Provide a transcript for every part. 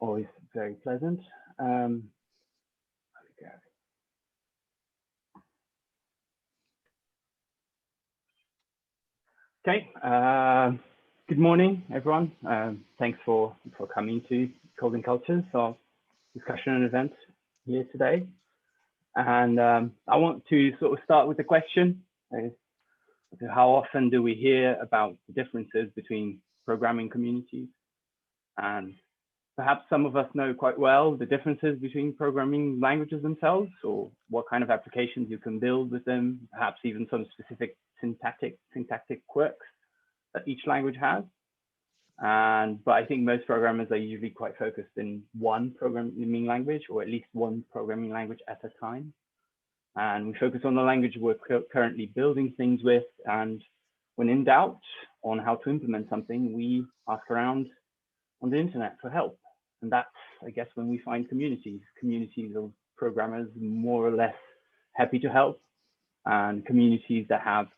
always very pleasant. Okay, good morning, everyone. Thanks for coming to Coding Cultures, our discussion and event here today. And I want to sort of start with the question, how often do we hear about the differences between programming communities? And perhaps some of us know quite well the differences between programming languages themselves, or what kind of applications you can build with them, perhaps even some specific syntactic quirks that each language has. But I think most programmers are usually quite focused in one programming language, or at least one programming language at a time. And we focus on the language we're currently building things with. And when in doubt on how to implement something, we ask around on the internet for help. And that's, I guess, when we find communities of programmers more or less happy to help, and communities that have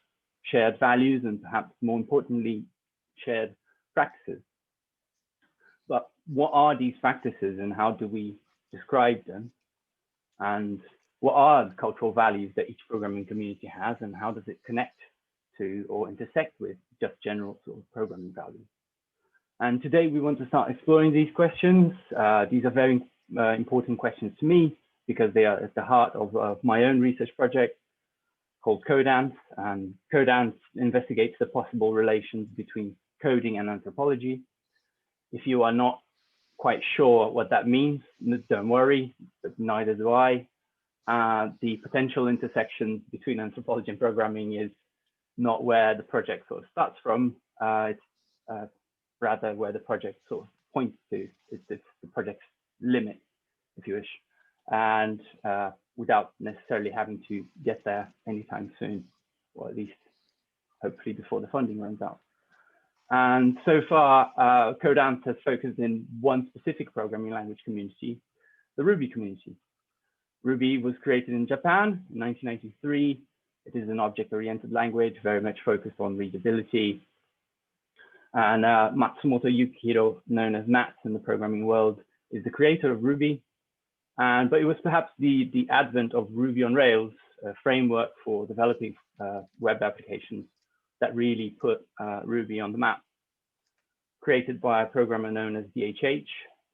shared values and perhaps more importantly, shared practices. But what are these practices and how do we describe them? And what are the cultural values that each programming community has, and how does it connect to or intersect with just general sort of programming values? And today we want to start exploring these questions. These are very important questions to me because they are at the heart of my own research project called Codance. And Codance investigates the possible relations between coding and anthropology. If you are not quite sure what that means, don't worry, but neither do I. The potential intersections between anthropology and programming is not where the project sort of starts from. It's rather where the project sort of points to. It's the project's limit, if you wish, and without necessarily having to get there anytime soon, or at least hopefully before the funding runs out. And so far, Codance has focused in one specific programming language community, the Ruby community. Ruby was created in Japan in 1993. It is an object-oriented language, very much focused on readability. And Matsumoto Yukihiro, known as Mats in the programming world, is the creator of Ruby. But it was perhaps the advent of Ruby on Rails, a framework for developing web applications, that really put Ruby on the map. Created by a programmer known as DHH,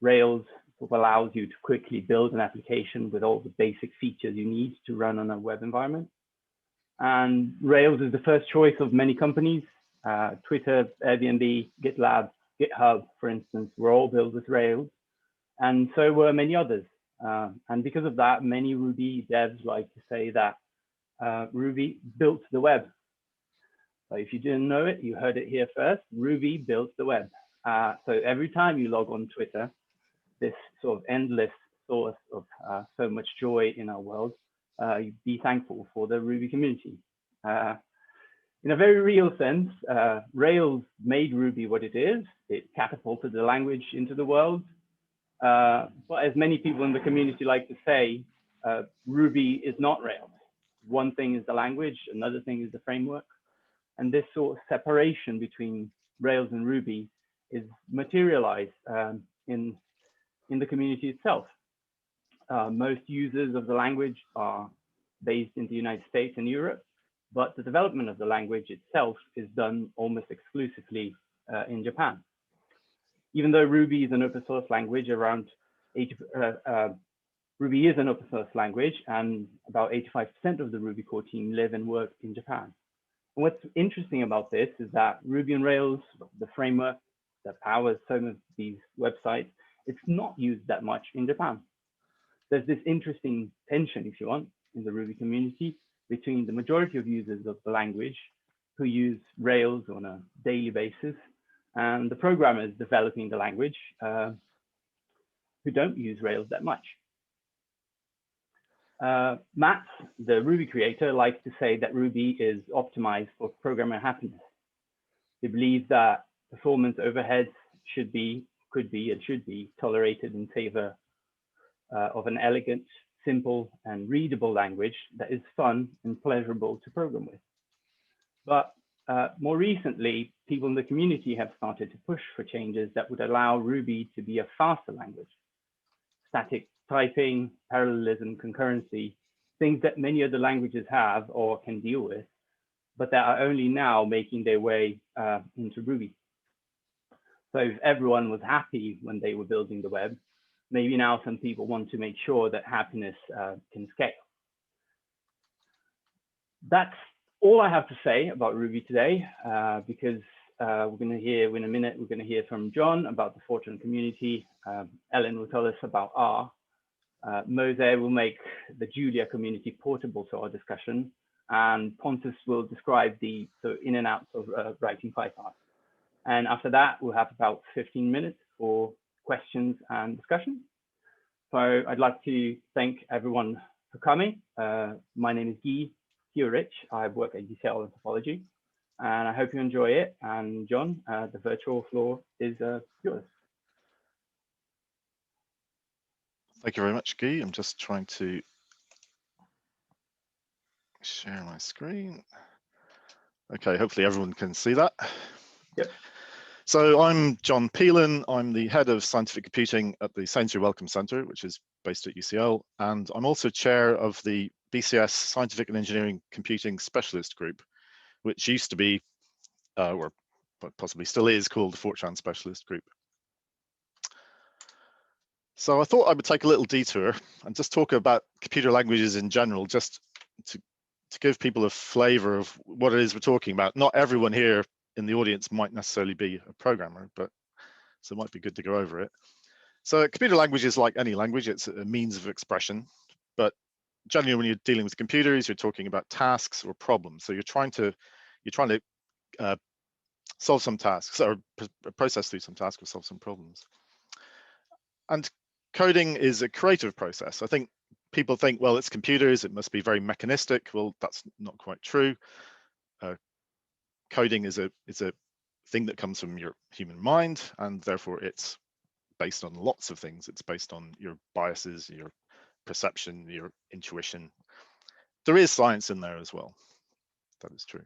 Rails allows you to quickly build an application with all the basic features you need to run on a web environment. And Rails is the first choice of many companies. Twitter, Airbnb, GitLab, GitHub, for instance, were all built with Rails. And so were many others. And because of that, many Ruby devs like to say that Ruby built the web. So if you didn't know it, you heard it here first. Ruby built the web. So every time you log on Twitter, this sort of endless source of so much joy in our world, you be thankful for the Ruby community. In a very real sense, Rails made Ruby what it is. It catapulted the language into the world. But as many people in the community like to say, Ruby is not Rails. One thing is the language, another thing is the framework. And this sort of separation between Rails and Ruby is materialized in the community itself. Most users of the language are based in the United States and Europe, but the development of the language itself is done almost exclusively in Japan. Even though Ruby is an open source language, Ruby is an open source language, and about 85% of the Ruby core team live and work in Japan. And what's interesting about this is that Ruby on Rails, the framework that powers some of these websites, it's not used that much in Japan. There's this interesting tension, if you want, in the Ruby community between the majority of users of the language who use Rails on a daily basis and the programmers developing the language who don't use Rails that much. Mats, the Ruby creator, likes to say that Ruby is optimized for programmer happiness. He believes that performance overheads could be, and should be tolerated in favor of an elegant, simple, and readable language that is fun and pleasurable to program with. But more recently, people in the community have started to push for changes that would allow Ruby to be a faster language. Static typing, parallelism, concurrency, things that many other languages have or can deal with, but that are only now making their way into Ruby. So if everyone was happy when they were building the web, maybe now some people want to make sure that happiness can scale. That's all I have to say about Ruby today, because we're going to hear, in a minute, we're going to hear from John about the Fortran community. Ellen will tell us about R. Mose will make the Julia community portable to our discussion, and Pontus will describe the in and outs of writing Python. And after that, we'll have about 15 minutes for questions and discussion. So I'd like to thank everyone for coming. My name is Gui Heurich. I work at UCL Anthropology, and I hope you enjoy it. And John, the virtual floor is yours. Thank you very much, Guy. I'm just trying to share my screen. Okay, hopefully everyone can see that. Yep. So I'm John Peelan. I'm the head of scientific computing at the Sainsbury Wellcome Centre, which is based at UCL. And I'm also chair of the BCS Scientific and Engineering Computing Specialist Group, which used to be, or possibly still is, called the Fortran Specialist Group. So I thought I would take a little detour and just talk about computer languages in general, just to give people a flavor of what it is we're talking about. Not everyone here in the audience might necessarily be a programmer, but so it might be good to go over it. So a computer language is like any language, it's a means of expression, but generally when you're dealing with computers, you're talking about tasks or problems. So you're trying to solve some tasks or process through some tasks or solve some problems. And coding is a creative process. I think people think, well, it's computers, it must be very mechanistic. Well, that's not quite true. Coding is a thing that comes from your human mind, and therefore it's based on lots of things. It's based on your biases, your perception, your intuition. There is science in there as well. That is true.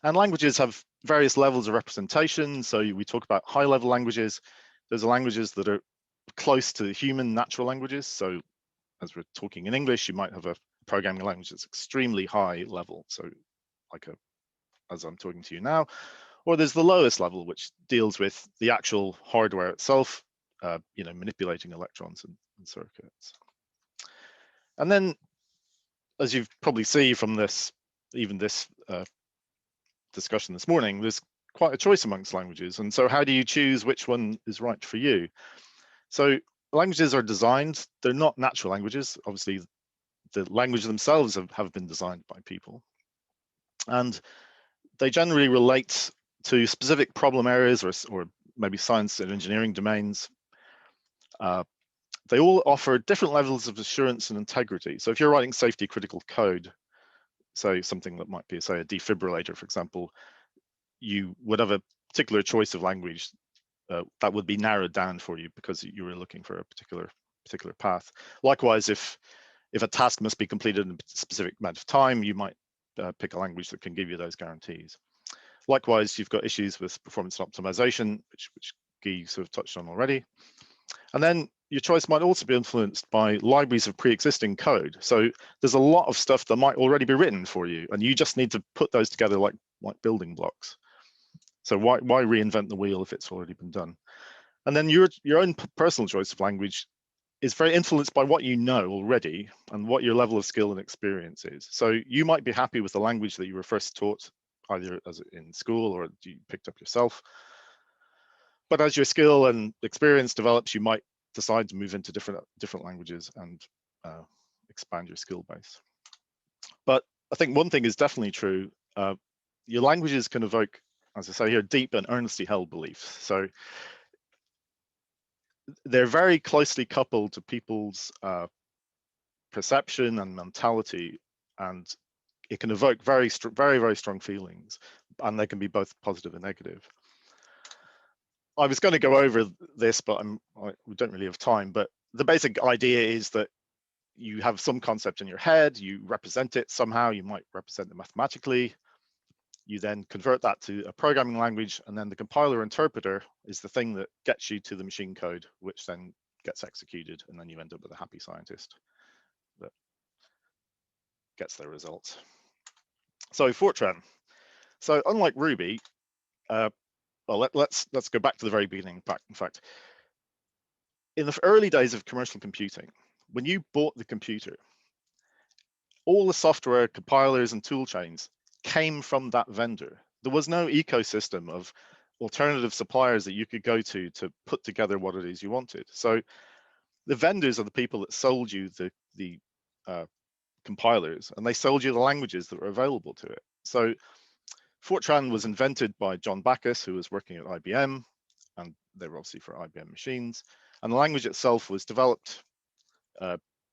And languages have various levels of representation. So we talk about high-level languages. Those are languages that are close to human natural languages. So as we're talking in English, you might have a programming language that's extremely high level. So like as I'm talking to you now, or there's the lowest level, which deals with the actual hardware itself, manipulating electrons and circuits. And then, as you've probably seen from this, even this discussion this morning, there's quite a choice amongst languages. And so how do you choose which one is right for you? So languages are designed, they're not natural languages. Obviously, the languages themselves have been designed by people. And they generally relate to specific problem areas or maybe science and engineering domains. They all offer different levels of assurance and integrity. So if you're writing safety critical code, so something that might be, say, a defibrillator, for example, you would have a particular choice of language that would be narrowed down for you because you were looking for a particular path. Likewise, if a task must be completed in a specific amount of time, you might pick a language that can give you those guarantees. Likewise, you've got issues with performance and optimization, which Guy sort of touched on already. And then your choice might also be influenced by libraries of pre-existing code. So there's a lot of stuff that might already be written for you, and you just need to put those together like building blocks. So why reinvent the wheel if it's already been done? And then your own personal choice of language is very influenced by what you know already and what your level of skill and experience is. So you might be happy with the language that you were first taught, either as in school or you picked up yourself. But as your skill and experience develops, you might decide to move into different languages and expand your skill base. But I think one thing is definitely true. Your languages can evoke, as I say here, deep and earnestly held beliefs. So they're very closely coupled to people's perception and mentality, and it can evoke very, very strong feelings, and they can be both positive and negative. I was going to go over this, but we don't really have time. But the basic idea is that you have some concept in your head, you represent it somehow, you might represent it mathematically, You then convert that to a programming language, and then the compiler interpreter is the thing that gets you to the machine code, which then gets executed, and then you end up with a happy scientist that gets their results. So Fortran. So unlike Ruby, well, let's go back to the very beginning. In fact, in the early days of commercial computing, when you bought the computer, all the software, compilers, and tool chains came from that vendor. There was no ecosystem of alternative suppliers that you could go to put together what it is you wanted. So the vendors are the people that sold you the compilers, and they sold you the languages that were available to it. So Fortran was invented by John Backus, who was working at IBM, and they were obviously for IBM machines. And the language itself was developed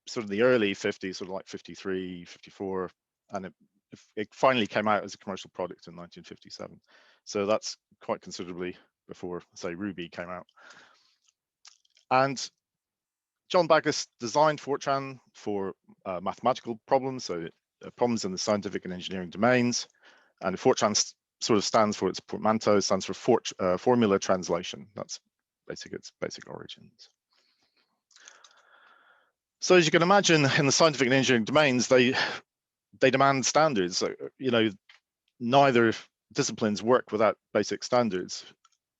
sort of the early 50s, sort of like 53, 54, and it finally came out as a commercial product in 1957. So that's quite considerably before, say, Ruby came out. And John Backus designed Fortran for mathematical problems, so problems in the scientific and engineering domains. And Fortran sort of stands for, its portmanteau stands for formula translation. That's its basic origins. So as you can imagine, in the scientific and engineering domains, they demand standards. So, you know, neither disciplines work without basic standards,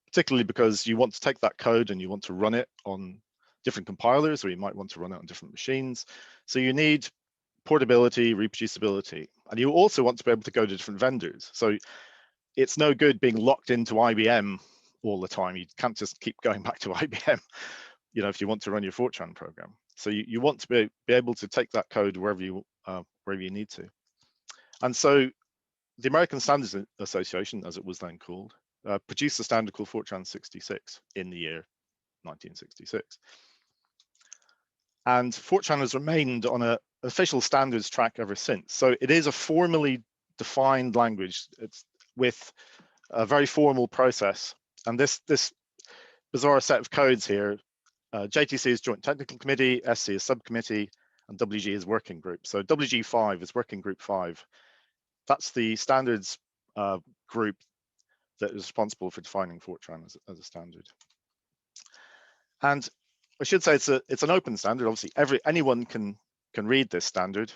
particularly because you want to take that code and you want to run it on different compilers, or you might want to run it on different machines. So you need portability, reproducibility, and you also want to be able to go to different vendors. So it's no good being locked into IBM all the time. You can't just keep going back to IBM, you know, if you want to run your Fortran program. So you want to be able to take that code wherever you need to. And so the American Standards Association, as it was then called, produced a standard called Fortran 66 in the year 1966. And Fortran has remained on an official standards track ever since. So it is a formally defined language. It's with a very formal process. And this bizarre set of codes here, JTC is Joint Technical Committee, SC is Subcommittee, and WG is Working Group. So WG5 is Working Group 5. That's the standards group that is responsible for defining Fortran as a standard. And I should say it's an open standard. Obviously, anyone can read this standard.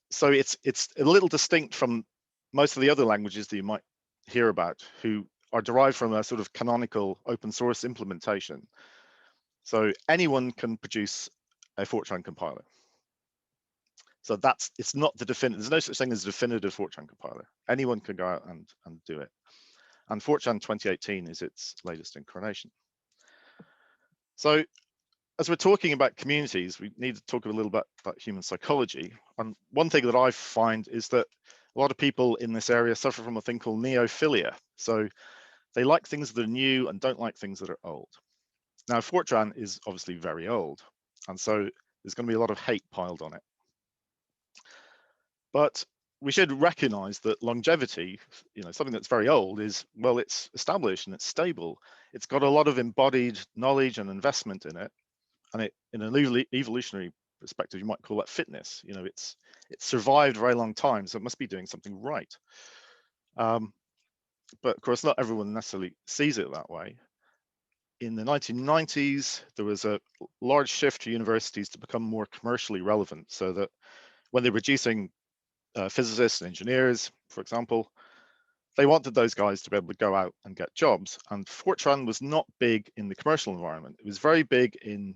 So it's a little distinct from most of the other languages that you might hear about, who are derived from a sort of canonical open source implementation. So anyone can produce a Fortran compiler. So it's not the definitive. There's no such thing as a definitive Fortran compiler. Anyone can go out and do it. And Fortran 2018 is its latest incarnation. So as we're talking about communities, we need to talk a little bit about human psychology. And one thing that I find is that a lot of people in this area suffer from a thing called neophilia. So they like things that are new and don't like things that are old. Now, Fortran is obviously very old, and so there's going to be a lot of hate piled on it. But we should recognize that longevity, you know, something that's very old is, well, it's established and it's stable. It's got a lot of embodied knowledge and investment in it. And it, in an evolutionary perspective, you might call that fitness. You know, it's survived a very long time, so it must be doing something right. But of course, not everyone necessarily sees it that way. In the 1990s, there was a large shift for universities to become more commercially relevant, so that when they're producing physicists and engineers, for example, they wanted those guys to be able to go out and get jobs. And Fortran was not big in the commercial environment. It was very big in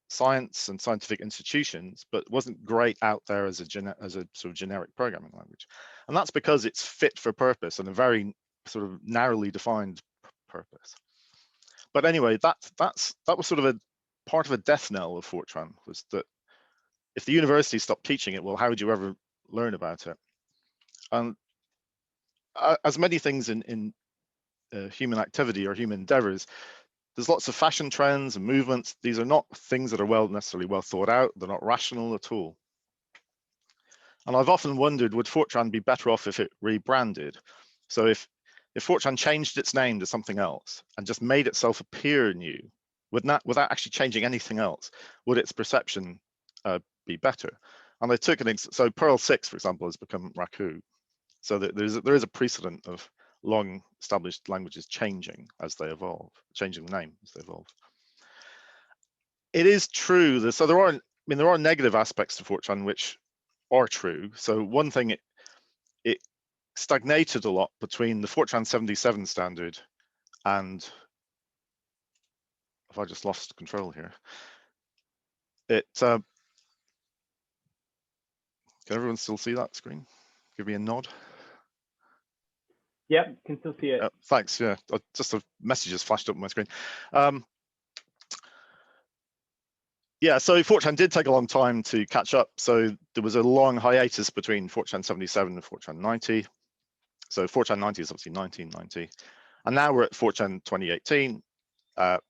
science and scientific institutions, but wasn't great out there as a sort of generic programming language. And that's because it's fit for purpose and a very sort of narrowly defined purpose. But anyway, that was sort of a part of a death knell of Fortran, was that if the university stopped teaching it, well, how would you ever learn about it? And as many things in human activity or human endeavors, there's lots of fashion trends and movements. These are not things that are necessarily well thought out. They're not rational at all. And I've often wondered, would Fortran be better off if it rebranded? So if Fortran changed its name to something else and just made itself appear new, without actually changing anything else, would its perception be better? And I took so Perl 6, for example, has become Raku. So there is a precedent of long established languages changing as they evolve, changing the name as they evolve. It is true that, so there are negative aspects to Fortran which are true. So one thing, it stagnated a lot between the Fortran 77 standard and, have I just lost control here? Can everyone still see that screen? Give me a nod. Yep, can still see it. Thanks. Yeah, just a message has flashed up on my screen. Yeah, so Fortran did take a long time to catch up. So there was a long hiatus between Fortran 77 and Fortran 90. So Fortran 90 is obviously 1990. And now we're at Fortran 2018.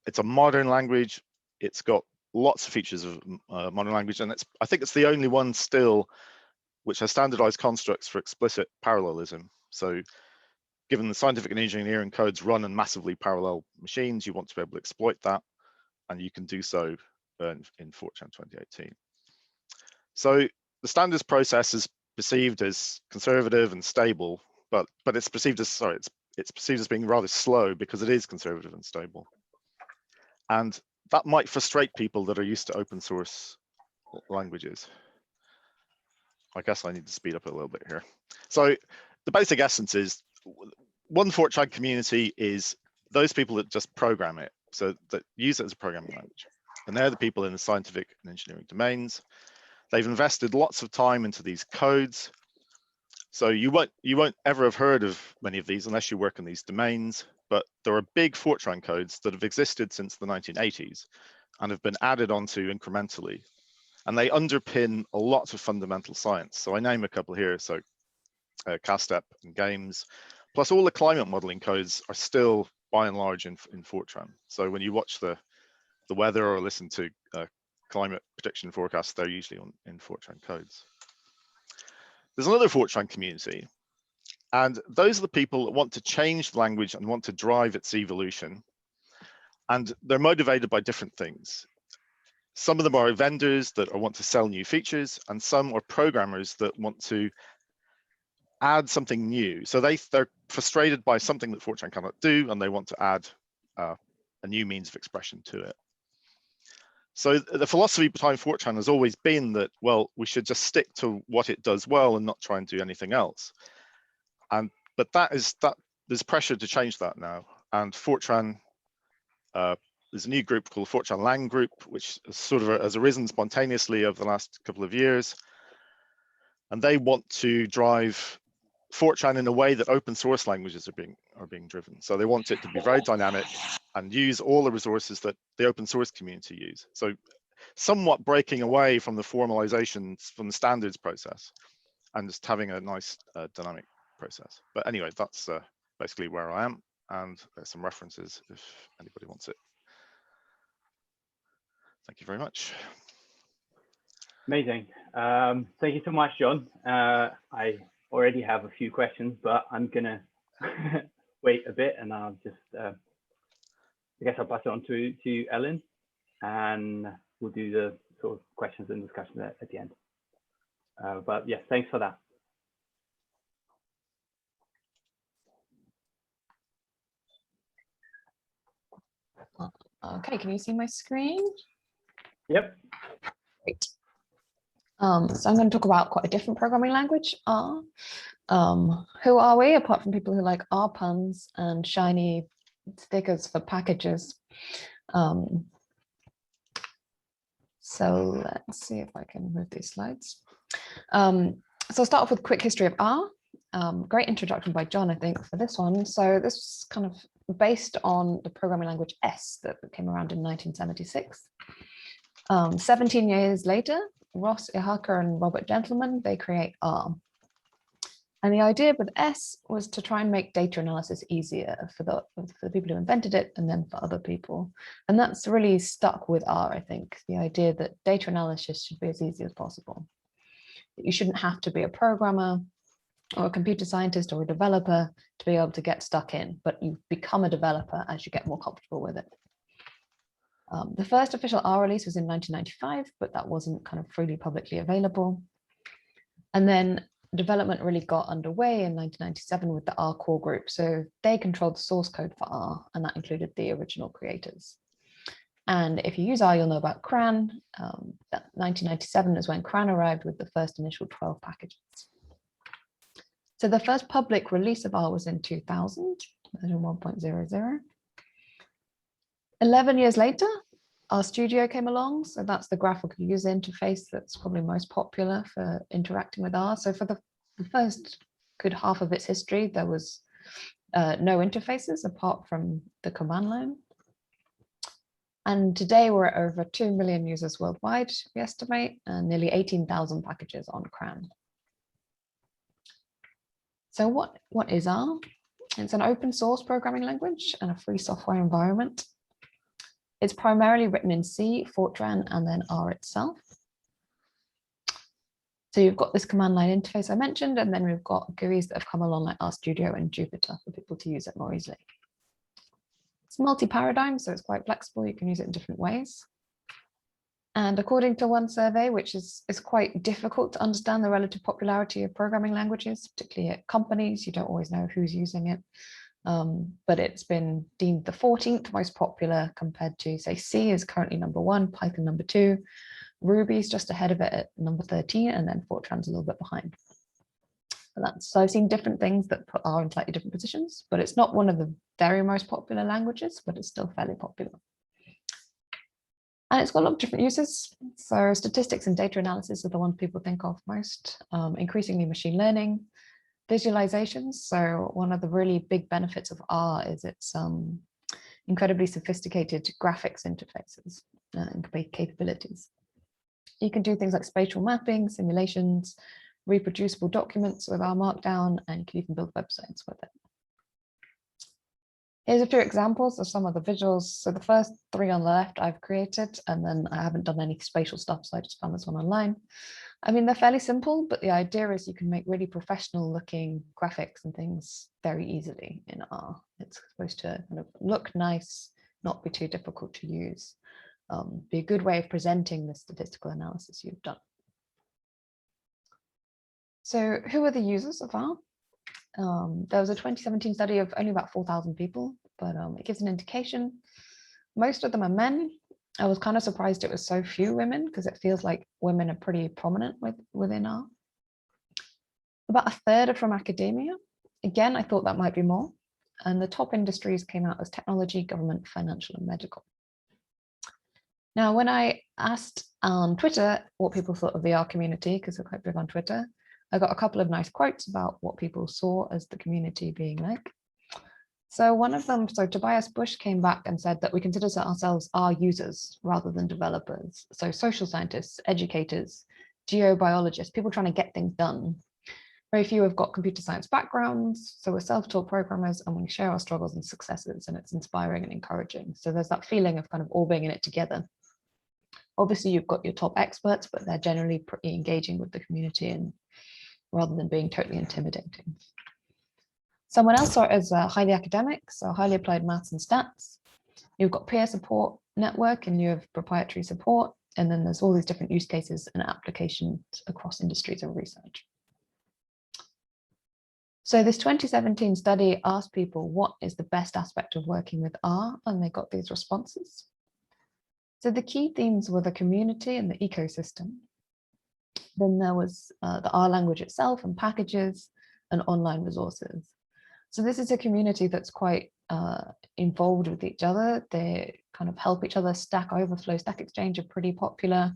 It's a modern language. It's got lots of features of modern language. And I think it's the only one still which has standardized constructs for explicit parallelism. So given the scientific and engineering codes run on massively parallel machines, you want to be able to exploit that. And you can do so in Fortran 2018. So the standards process is perceived as conservative and stable, but it's perceived as it's perceived as being rather slow because it is conservative and stable. And that might frustrate people that are used to open source languages. I guess I need to speed up a little bit here. So the basic essence is, one Fortran community is those people that just program it, so that use it as a programming language. And they're the people in the scientific and engineering domains. They've invested lots of time into these codes. So you won't ever have heard of many of these unless you work in these domains, but there are big Fortran codes that have existed since the 1980s and have been added onto incrementally. And they underpin a lot of fundamental science. So I name a couple here. So CASTEP and games, plus all the climate modeling codes are still by and large in Fortran. So when you watch the weather or listen to climate prediction forecasts, they're usually in Fortran codes. There's another Fortran community, and those are the people that want to change the language and want to drive its evolution. And they're motivated by different things. Some of them are vendors that want to sell new features, and some are programmers that want to add something new. So they're frustrated by something that Fortran cannot do, and they want to add a new means of expression to it. So the philosophy behind Fortran has always been that, well, we should just stick to what it does well and not try and do anything else. But there's pressure to change that now. And Fortran, there's a new group called Fortran Lang Group, which sort of has arisen spontaneously over the last couple of years. And they want to drive Fortran in a way that open source languages are being driven. So they want it to be very dynamic and use all the resources that the open source community use. So somewhat breaking away from the formalizations from the standards process and just having a nice dynamic process. But anyway, that's basically where I am, and there's some references if anybody wants it. Thank you very much. Amazing. Thank you so much, John. I already have a few questions, but I'm gonna wait a bit, and I'll just I guess I'll pass it on to Ellen, and we'll do the sort of questions and discussion at the end. But yeah, thanks for that. Okay, can you see my screen? Yep. Great. So I'm going to talk about quite a different programming language, R. Who are we, apart from people who like R puns and shiny stickers for packages? So let's see if I can move these slides. So I'll start off with a quick history of R. Great introduction by John, I think, for this one. So this was kind of based on the programming language S that came around in 1976. 17 years later, Ross Ihaka and Robert Gentleman, they create R. And the idea with S was to try and make data analysis easier for the people who invented it and then for other people. And that's really stuck with R, I think, the idea that data analysis should be as easy as possible. That you shouldn't have to be a programmer or a computer scientist or a developer to be able to get stuck in, but you become a developer as you get more comfortable with it. The first official R release was in 1995, but that wasn't kind of freely publicly available. And then development really got underway in 1997 with the R core group. So they controlled the source code for R, and that included the original creators. And if you use R, you'll know about CRAN. That 1997 is when CRAN arrived with the first initial 12 packages. So the first public release of R was in 2000, version 1.00. 11 years later, RStudio came along. So that's the graphical user interface that's probably most popular for interacting with R. So for the first good half of its history, there was no interfaces apart from the command line. And today we're at over 2 million users worldwide, we estimate, and nearly 18,000 packages on CRAN. So what is R? It's an open source programming language and a free software environment. It's primarily written in C, Fortran, and then R itself. So you've got this command line interface I mentioned, and then we've got GUIs that have come along like RStudio and Jupyter for people to use it more easily. It's multi-paradigm, so it's quite flexible. You can use it in different ways. And according to one survey, which is quite difficult to understand the relative popularity of programming languages, particularly at companies, you don't always know who's using it. But it's been deemed the 14th most popular compared to, say, C is currently #1, Python #2, Ruby's just ahead of it at #13, and then Fortran's a little bit behind. So I've seen different things that put R in slightly different positions, but it's not one of the very most popular languages, but it's still fairly popular. And it's got a lot of different uses. So statistics and data analysis are the ones people think of most, increasingly machine learning, visualizations. So one of the really big benefits of R is its incredibly sophisticated graphics interfaces and capabilities. You can do things like spatial mapping, simulations, reproducible documents with R Markdown, and you can even build websites with it. Here's a few examples of some of the visuals. So the first 3 on the left I've created, and then I haven't done any spatial stuff, so I just found this one online. I mean, they're fairly simple, but the idea is you can make really professional looking graphics and things very easily in R. It's supposed to kind of look nice, not be too difficult to use, be a good way of presenting the statistical analysis you've done. So who are the users of R? There was a 2017 study of only about 4,000 people, but it gives an indication. Most of them are men. I was kind of surprised it was so few women, because it feels like women are pretty prominent within R. About a third are from academia. Again, I thought that might be more. And the top industries came out as technology, government, financial, and medical. Now, when I asked on Twitter what people thought of the R community, because we're quite big on Twitter, I got a couple of nice quotes about what people saw as the community being like. So one of them, so Tobias Bush came back and said that we consider ourselves R users rather than developers. So social scientists, educators, geobiologists, people trying to get things done. Very few have got computer science backgrounds. So we're self-taught programmers and we share our struggles and successes, and it's inspiring and encouraging. So there's that feeling of kind of all being in it together. Obviously you've got your top experts, but they're generally pretty engaging with the community and rather than being totally intimidating. Someone else saw it as highly academic, so highly applied maths and stats. You've got peer support network and you have proprietary support. And then there's all these different use cases and applications across industries and research. So this 2017 study asked people what is the best aspect of working with R, and they got these responses. So the key themes were the community and the ecosystem. Then there was the R language itself and packages and online resources. So this is a community that's quite involved with each other. They kind of help each other. Stack Overflow, Stack Exchange are pretty popular.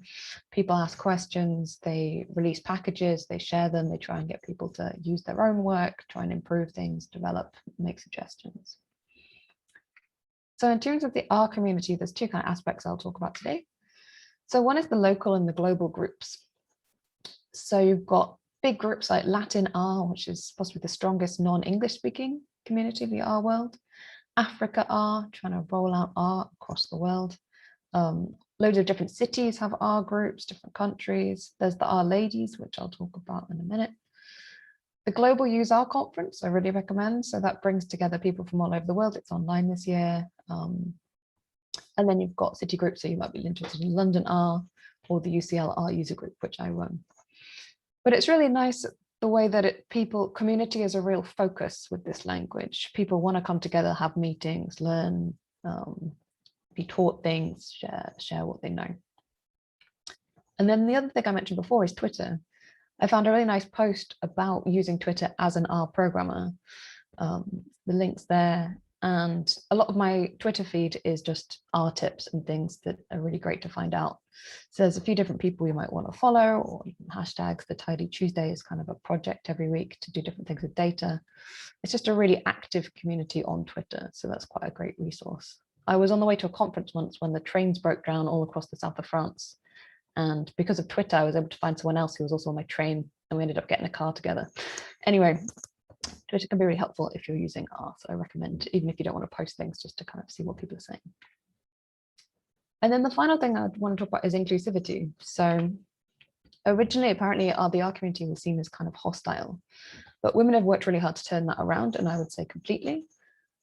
People ask questions, they release packages, they share them, they try and get people to use their own work, try and improve things, develop, make suggestions. So in terms of the R community, there's 2 kind of aspects I'll talk about today. So one is the local and the global groups. So you've got big groups like Latin R, which is possibly the strongest non-English speaking community of the R world. Africa R, trying to roll out R across the world. Loads of different cities have R groups, different countries. There's the R Ladies, which I'll talk about in a minute. The Global Use R Conference, I really recommend. So that brings together people from all over the world. It's online this year. And then you've got city groups, so you might be interested in London R or the UCL R user group, which I run. But it's really nice. the way that community is a real focus with this language. People want to come together, have meetings, learn, be taught things, share what they know. And then the other thing I mentioned before is Twitter. I found a really nice post about using Twitter as an R programmer. The link's there. And a lot of my Twitter feed is just R tips and things that are really great to find out. So there's a few different people you might want to follow, or hashtags. The Tidy Tuesday is kind of a project every week to do different things with data. It's just a really active community on Twitter. So that's quite a great resource. I was on the way to a conference once when the trains broke down all across the south of France. And because of Twitter, I was able to find someone else who was also on my train, and we ended up getting a car together. Anyway, Twitter can be really helpful if you're using R. So I recommend, even if you don't want to post things, just to kind of see what people are saying. And then the final thing I want to talk about is inclusivity. So originally, apparently, the R community was seen as kind of hostile, but women have worked really hard to turn that around, and I would say completely.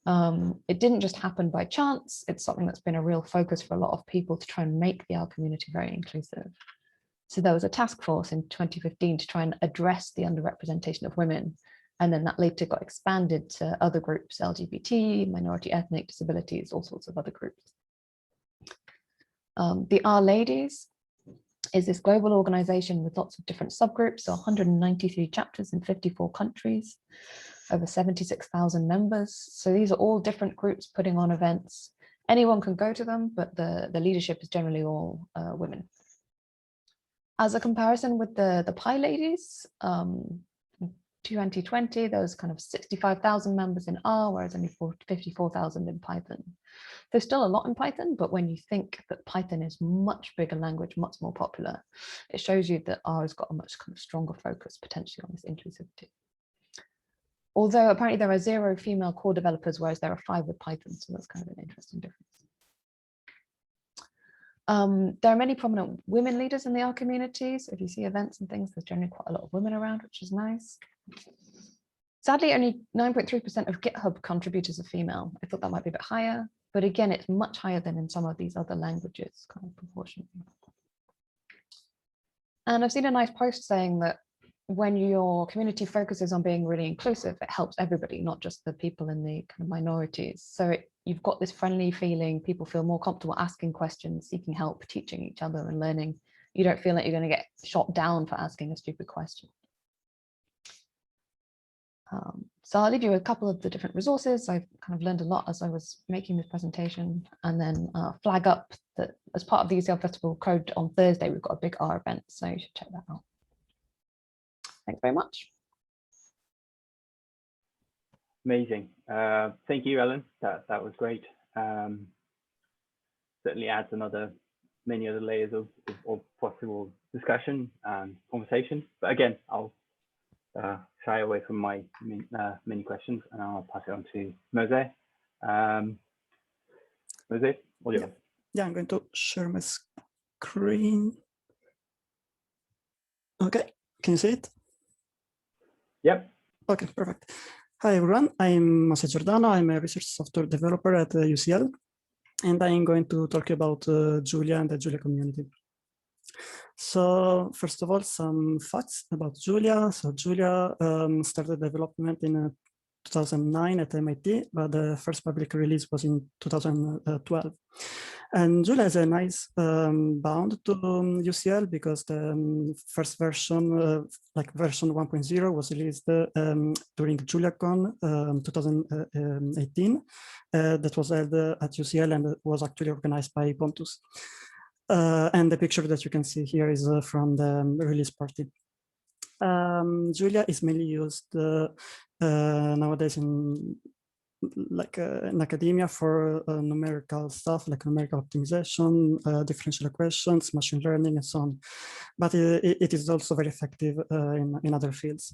It didn't just happen by chance. It's something that's been a real focus for a lot of people to try and make the R community very inclusive. So there was a task force in 2015 to try and address the underrepresentation of women. And then that later got expanded to other groups, LGBT, minority ethnic, disabilities, all sorts of other groups. The R Ladies is this global organization with lots of different subgroups, so 193 chapters in 54 countries, over 76,000 members. So these are all different groups putting on events. Anyone can go to them, but the leadership is generally all women. As a comparison with the Pi Ladies, 2020, there was kind of 65,000 members in R, whereas only 54,000 in Python. There's still a lot in Python, but when you think that Python is much bigger language, much more popular, it shows you that R has got a much kind of stronger focus potentially on this inclusivity. Although apparently there are 0 female core developers, whereas there are 5 with Python, so that's kind of an interesting difference. There are many prominent women leaders in the R community. So if you see events and things, there's generally quite a lot of women around, which is nice. Sadly, only 9.3% of GitHub contributors are female. I thought that might be a bit higher, but again, it's much higher than in some of these other languages, kind of proportionally. And I've seen a nice post saying that when your community focuses on being really inclusive, it helps everybody, not just the people in the kind of minorities. So you've got this friendly feeling, people feel more comfortable asking questions, seeking help, teaching each other and learning. You don't feel like you're going to get shot down for asking a stupid question. So I'll leave you with a couple of the different resources. I've kind of learned a lot as I was making this presentation, and then flag up that as part of the UCL Festival Code on Thursday, we've got a big R event, so you should check that out. Thanks very much. Amazing. Thank you, Ellen. That was great. Certainly adds many other layers of possible discussion and conversation. But again, I'll shy away from my many questions, and I'll pass it on to Mose. Mose, all yours. Yeah, I'm going to share my screen. Okay, can you see it? Yep. Okay, perfect. Hi, everyone. I'm Mose Giordano. I'm a research software developer at UCL, and I'm going to talk about Julia and the Julia community. So first of all, some facts about Julia. So Julia started development in 2009 at MIT, but the first public release was in 2012. And Julia has a nice bound to UCL because the first version, like version 1.0, was released during JuliaCon 2018. That was held at UCL and was actually organized by Pontus. And the picture that you can see here is from the release party. Julia is mainly used nowadays in academia for numerical stuff like numerical optimization, differential equations, machine learning, and so on. But it is also very effective in other fields.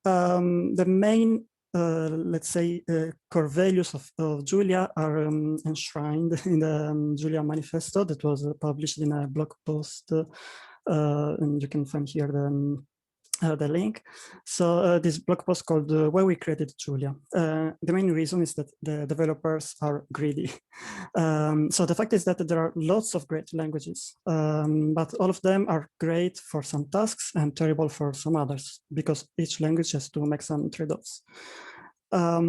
The main let's say, core values of Julia are enshrined in the Julia manifesto that was published in a blog post, and you can find here the link. So this blog post called Why We Created Julia. The main reason is that the developers are greedy. So the fact is that there are lots of great languages, but all of them are great for some tasks and terrible for some others, because each language has to make some trade-offs. So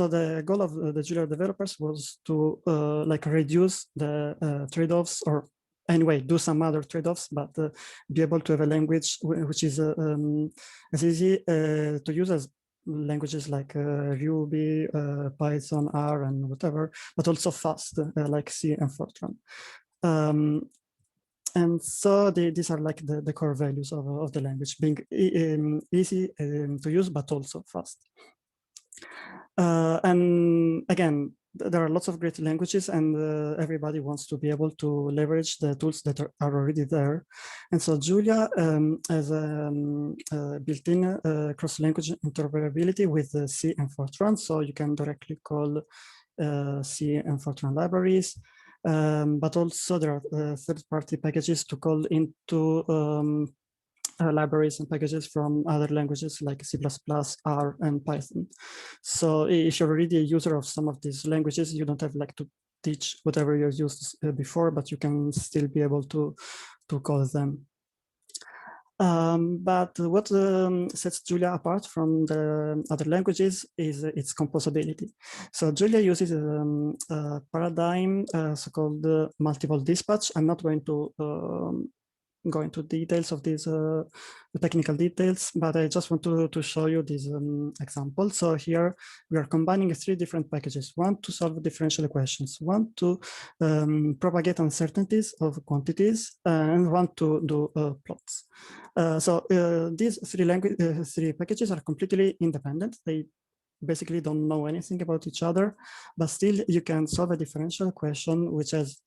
the goal of the Julia developers was to like reduce the trade-offs, or anyway, do some other trade-offs, but be able to have a language which is as easy to use as languages like Ruby, Python, R, and whatever, but also fast, like C and Fortran. And so these are like the core values of the language, being easy to use, but also fast. And again, there are lots of great languages, and everybody wants to be able to leverage the tools that are already there. And so Julia has built-in cross-language interoperability with C and Fortran, so you can directly call C and Fortran libraries. But also there are third-party packages to call into libraries and packages from other languages like C++, R, and Python. So if you're already a user of some of these languages, you don't have like to teach whatever you used before, but you can still be able to call them. But what sets Julia apart from the other languages is its composability. So Julia uses a paradigm, so-called multiple dispatch. I'm not going to go into details of these the technical details, but I just want to show you this example. So here we are combining 3 different packages: one to solve differential equations, one to propagate uncertainties of quantities, and one to do plots. So these 3 packages are completely independent. They basically don't know anything about each other, but still you can solve a differential equation which has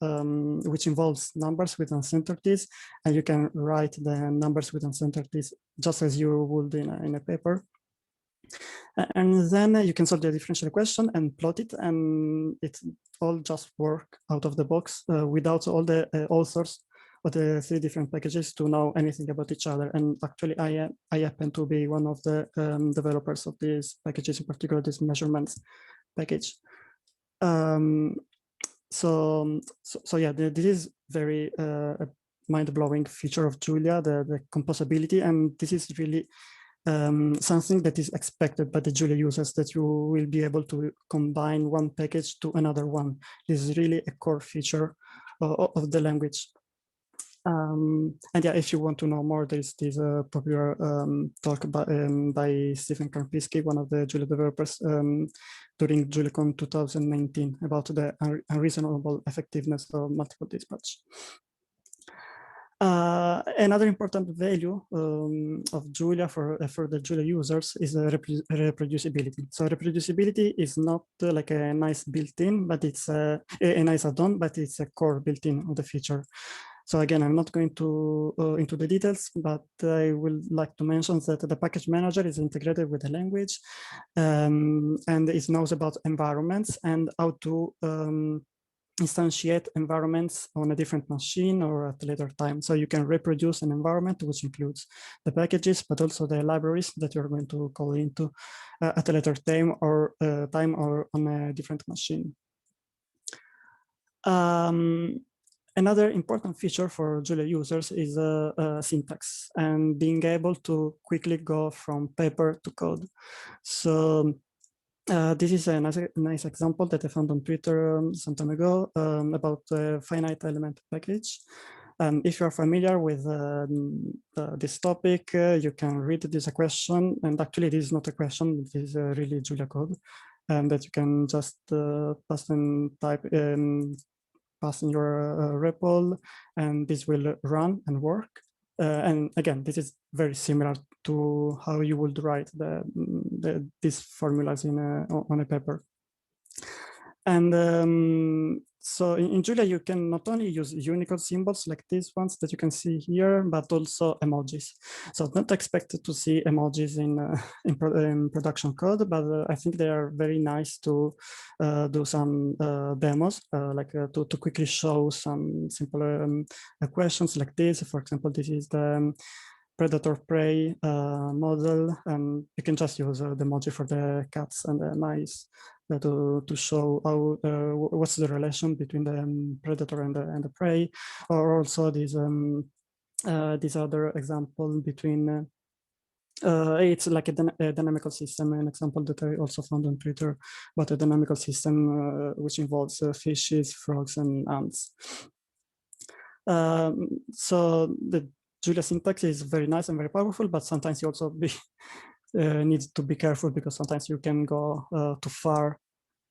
which involves numbers with uncertainties, and you can write the numbers with uncertainties just as you would in a paper. And then you can solve the differential equation and plot it, and it all just work out of the box without all the authors of the 3 different packages to know anything about each other. And actually, I happen to be one of the developers of these packages, in particular this measurements package. So yeah, this is very mind-blowing feature of Julia, the composability, and this is really something that is expected by the Julia users, that you will be able to combine one package to another one. This is really a core feature of the language. And yeah, if you want to know more, there's this popular talk by Stephen Karpinski, one of the Julia developers, during JuliaCon 2019 about the unreasonable effectiveness of multiple dispatch. Another important value of Julia for the Julia users is reproducibility. So reproducibility is not like a nice built-in, but it's a nice add-on, but it's a core built-in of the feature. So again, I'm not going to into the details, but I would like to mention that the package manager is integrated with the language, and it knows about environments and how to instantiate environments on a different machine or at a later time. So you can reproduce an environment which includes the packages, but also the libraries that you're going to call into at a later time or on a different machine. Another important feature for Julia users is syntax and being able to quickly go from paper to code. So this is a nice example that I found on Twitter some time ago about the finite element package. If you're familiar with this topic, you can read this question. And actually, this is not a question, it is really Julia code that you can just pass and type pass in your REPL, and this will run and work. And again, this is very similar to how you would write these formulas on a paper. And so in Julia, you can not only use Unicode symbols like these ones that you can see here, but also emojis. So don't expect to see emojis in production code, but I think they are very nice to do some demos, like to quickly show some simple questions like this. For example, this is the predator-prey model, and you can just use the emoji for the cats and the mice to show how what's the relation between the predator and the prey, or also this other example between it's like a dynamical system, an example that I also found on Twitter, but a dynamical system which involves fishes, frogs, and ants. So the Julia syntax is very nice and very powerful, but sometimes you also need to be careful, because sometimes you can go too far.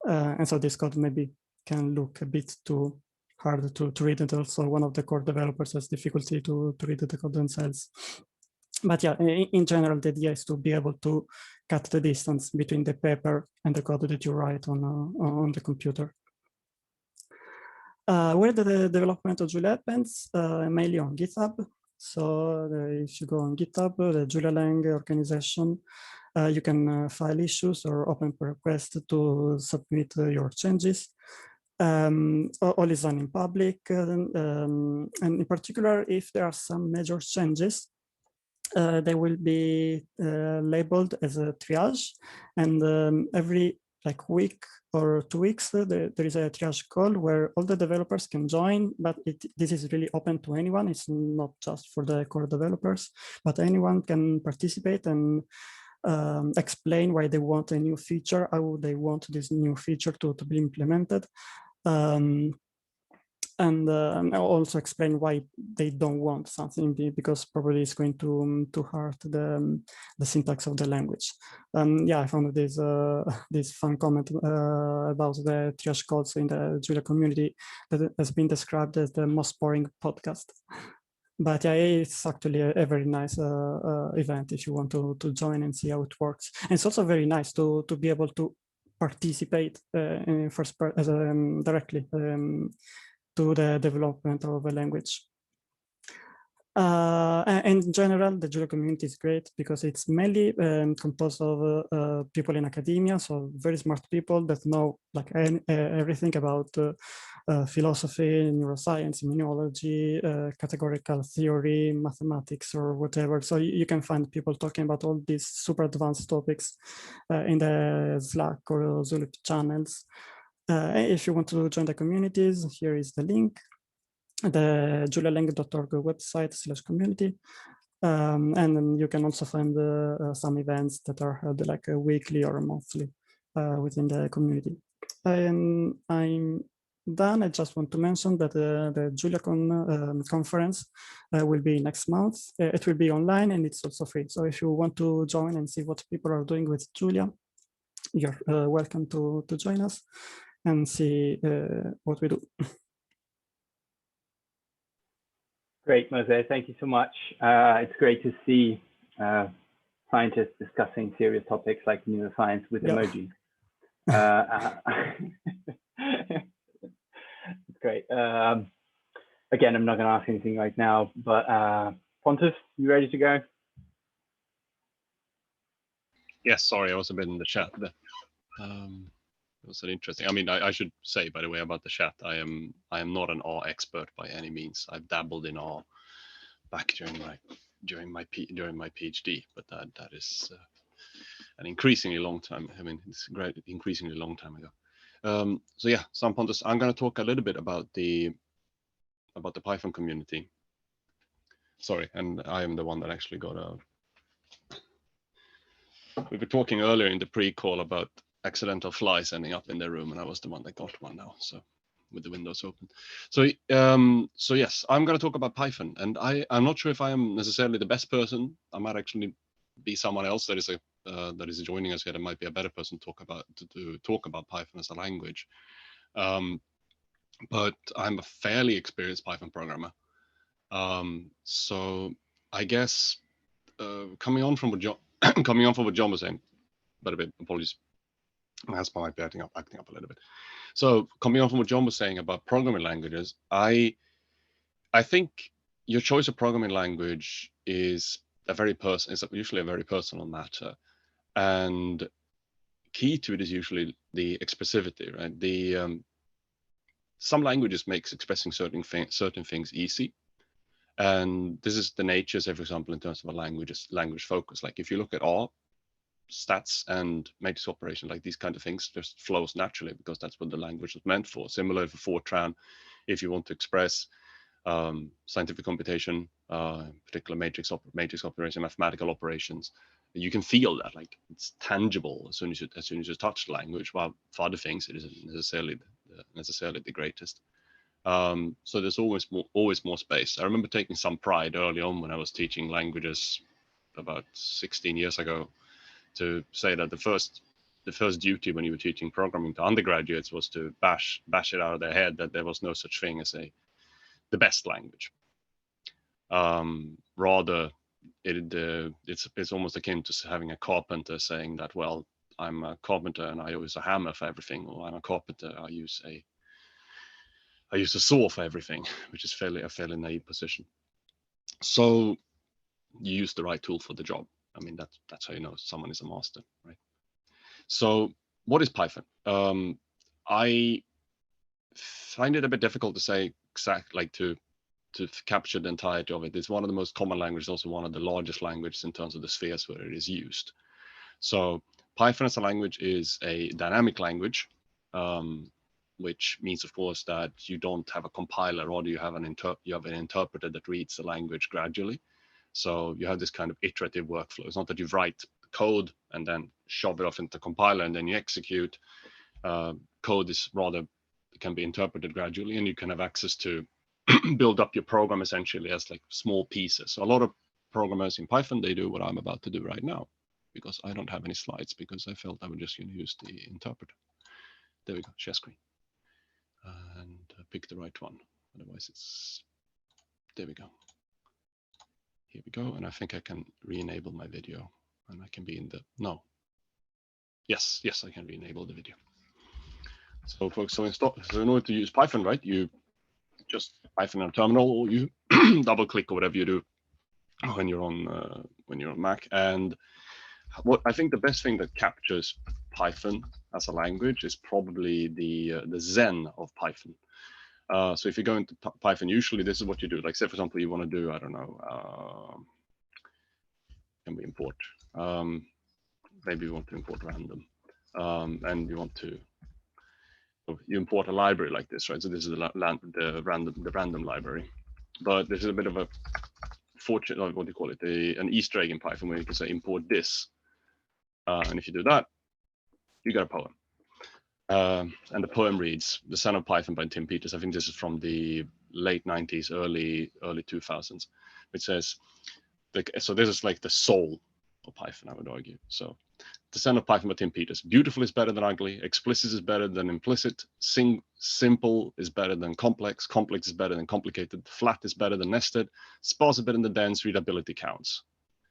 And so this code maybe can look a bit too hard to read, and also one of the core developers has difficulty to read the code themselves. But yeah, in general, the idea is to be able to cut the distance between the paper and the code that you write on the computer. Where the development of Julia happens, mainly on GitHub. So if you go on GitHub, the Julia Lang organization, you can file issues or open requests to submit your changes. All is done in public, and in particular, if there are some major changes, they will be labeled as a triage, and every week or 2 weeks, there is a triage call where all the developers can join, but this is really open to anyone. It's not just for the core developers, but anyone can participate and explain why they want a new feature, how they want this new feature to be implemented. And also explain why they don't want something, because probably it's going to hurt the syntax of the language. Yeah, I found this this fun comment about the triage codes in the Julia community that has been described as the most boring podcast. But yeah, it's actually a very nice event if you want to join and see how it works. And it's also very nice to be able to participate in first directly to the development of a language. And in general, the Julia community is great because it's mainly composed of people in academia, so very smart people that know everything about philosophy, neuroscience, immunology, categorical theory, mathematics, or whatever. So you can find people talking about all these super advanced topics in the Slack or Zulip channels. If you want to join the communities, here is the link, the julialang.org website/community. And then you can also find some events that are held like weekly or monthly within the community. And I'm done. I just want to mention that the JuliaCon conference will be next month. It will be online and it's also free. So if you want to join and see what people are doing with Julia, you're welcome to join us and see what we do. Great, Mose. Thank you so much. It's great to see scientists discussing serious topics like neuroscience with emoji. It's great. Again, I'm not going to ask anything right now, but Pontus, you ready to go? Yes, sorry, I was a bit in the chat there. It was an interesting. I mean, I should say, by the way, about the chat, I am not an R expert by any means. I've dabbled in R back during my PhD, but that is an increasingly long time. I mean, it's great, increasingly long time ago. So yeah, so Pontus, I'm going to talk a little bit about the Python community. Sorry, and I am the one that actually got a. We were talking earlier in the pre-call about accidental flies ending up in their room, and I was the one that got one now, so with the windows open. So so yes, I'm going to talk about Python, and I'm not sure if I am necessarily the best person. I might actually be someone else that is joining us here that might be a better person to talk about Python as a language. But I'm a fairly experienced Python programmer. So I guess coming on from what John was saying, but a bit apologies. My husband might be acting up a little bit. So coming on from what John was saying about programming languages, I think your choice of programming language is usually a very personal matter, and key to it is usually the expressivity, right? Some languages makes expressing certain things easy, And this is the nature, say, for example, in terms of a language focus. Like if you look at R, stats and matrix operation, like these kind of things just flows naturally because that's what the language is meant for. Similar for Fortran, if you want to express scientific computation, particular matrix operation, mathematical operations, you can feel that, like it's tangible as soon as you touch the language. While for other things, it isn't necessarily the greatest. So there's always more space. I remember taking some pride early on when I was teaching languages about 16 years ago, to say that the first duty when you were teaching programming to undergraduates was to bash it out of their head that there was no such thing as the best language. Rather, it's almost akin to having a carpenter saying that, well, I'm a carpenter and I use a hammer for everything, or I'm a carpenter, I use a saw for everything, which is a fairly naive position. So you use the right tool for the job. I mean, that's how you know someone is a master, right? So what is Python? I find it a bit difficult to say to capture the entirety of it. It's one of the most common languages, also one of the largest languages in terms of the spheres where it is used. So Python as a language is a dynamic language, which means, of course, that you don't have a compiler, or you have an interpreter that reads the language gradually. So you have this kind of iterative workflow. It's not that you write code and then shove it off into the compiler and then you execute. Code is rather, can be interpreted gradually, and you can have access to build up your program essentially as like small pieces. So a lot of programmers in Python, they do what I'm about to do right now, because I don't have any slides, because I felt I would just use the interpreter. There we go, share screen. And pick the right one. Otherwise it's, there we go. Here we go, and I think I can re-enable my video, and I can be in the, no. Yes, I can re-enable the video. So folks, so in order to use Python, right, you just Python on a terminal, or you double click or whatever you do when you're on Mac. And what I think the best thing that captures Python as a language is probably the Zen of Python. So if you go into Python, usually this is what you do. Like say, for example, you want to do, I don't know, can we import? Maybe you want to import random, and you want to, you import a library like this, right? So this is the random library, but this is a bit of a fortune, or what do you call it? An Easter egg in Python, where you can say import this, and if you do that, you get a poem. And the poem reads "The Son of Python" by Tim Peters. I think this is from the late 90s, early 2000s. It says, so this is like the soul of Python, I would argue. So "The Son of Python" by Tim Peters. Beautiful is better than ugly. Explicit is better than implicit. Simple is better than complex. Complex is better than complicated. Flat is better than nested. Sparse is better than dense. Readability counts.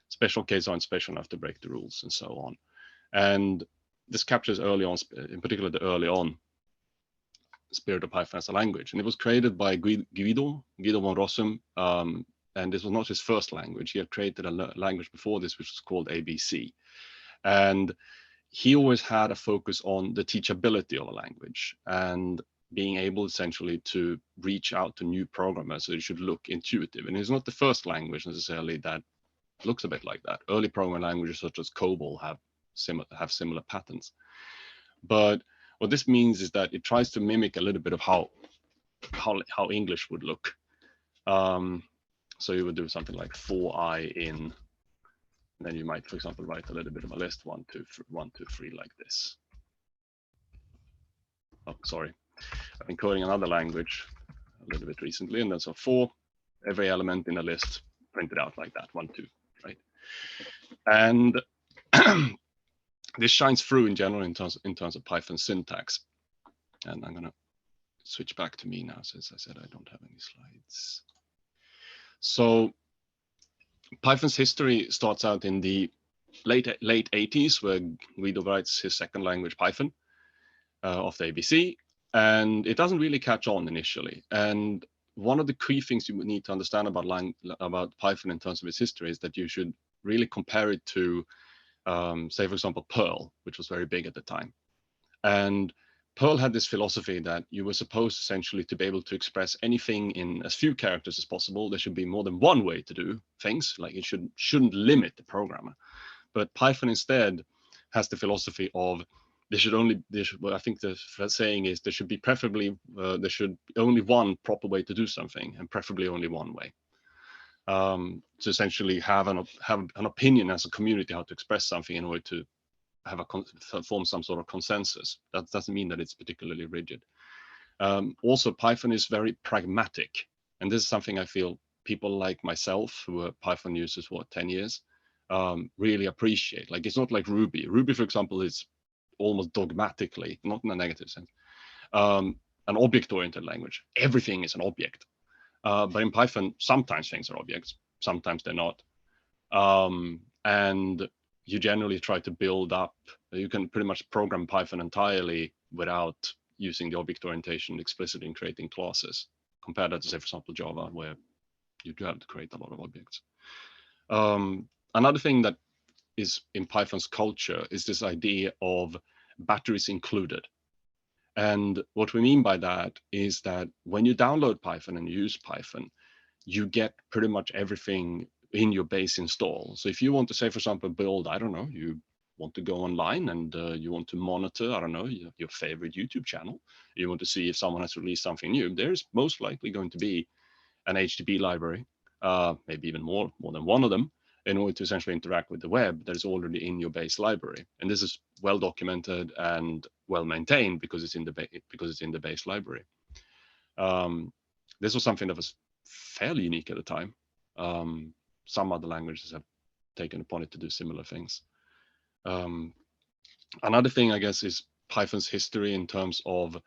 Special cases aren't special enough to break the rules, and so on. And this captures early on, in particular the early on spirit of Python as a language. And it was created by Guido von Rossum. And this was not his first language. He had created a language before this, which was called ABC. And he always had a focus on the teachability of a language and being able essentially to reach out to new programmers, so it should look intuitive. And it's not the first language necessarily that looks a bit like that. Early programming languages such as COBOL have similar patterns. But what this means is that it tries to mimic a little bit of how English would look. So you would do something like for I in, and then you might, for example, write a little bit of a list, 1, 2, 3, like this. Oh, sorry. I've been coding another language a little bit recently, and then so for every element in a list printed out like that, 1, 2, right? And this shines through in general in terms of Python syntax. And I'm gonna switch back to me now, since I said I don't have any slides. So Python's history starts out in the late 80s, where Guido writes his second language, Python, of the ABC, and it doesn't really catch on initially. And one of the key things you would need to understand about Python in terms of its history is that you should really compare it to, say, for example, Perl, which was very big at the time. And Perl had this philosophy that you were supposed essentially to be able to express anything in as few characters as possible. There should be more than one way to do things, like it shouldn't limit the programmer. But Python instead has the philosophy of well, I think the saying is there should be preferably, there should be only one proper way to do something, and preferably only one way. To essentially have an opinion as a community how to express something in order to have form some sort of consensus. That doesn't mean that it's particularly rigid. Also, Python is very pragmatic, and this is something I feel people like myself, who are Python users for 10 years, really appreciate. Like, it's not like Ruby. Ruby, for example, is almost dogmatically, not in a negative sense, an object-oriented language. Everything is an object. But in Python, sometimes things are objects, sometimes they're not. And you generally try to build up, you can pretty much program Python entirely without using the object orientation explicitly in creating classes, compared to, say, for example, Java, where you do have to create a lot of objects. Another thing that is in Python's culture is this idea of batteries included. And what we mean by that is that when you download Python and use Python, you get pretty much everything in your base install. So if you want to, say, for example, build, I don't know, you want to go online and you want to monitor, I don't know, your favorite YouTube channel, you want to see if someone has released something new, there's most likely going to be an HTTP library, maybe even more than one of them, in order to essentially interact with the web that is already in your base library. And this is well documented and well maintained because it's in the base library. This was something that was fairly unique at the time. Some other languages have taken upon it to do similar things. Another thing, I guess, is Python's history in terms of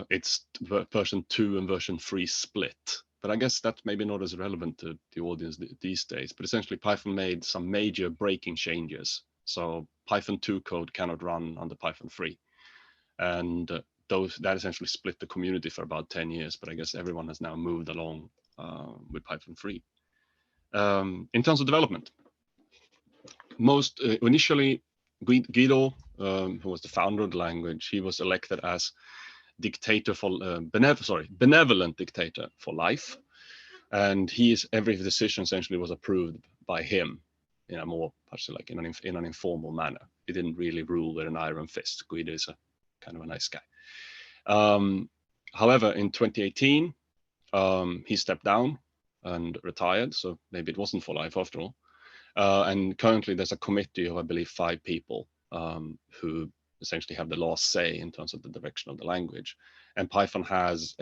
its version 2 and version 3 split. But I guess that's maybe not as relevant to the audience these days. But essentially, Python made some major breaking changes. So Python 2 code cannot run under Python 3. And that essentially split the community for about 10 years. But I guess everyone has now moved along with Python 3. In terms of development, initially, Guido, who was the founder of the language, he was elected as dictator for benevolent dictator for life, and every decision essentially was approved by him in a more like in an informal manner. He didn't really rule with an iron fist. Guido is a kind of a nice guy. However, in 2018, he stepped down and retired, so maybe it wasn't for life after all. And currently, there's a committee of, I believe, 5 people who essentially have the last say in terms of the direction of the language. And Python has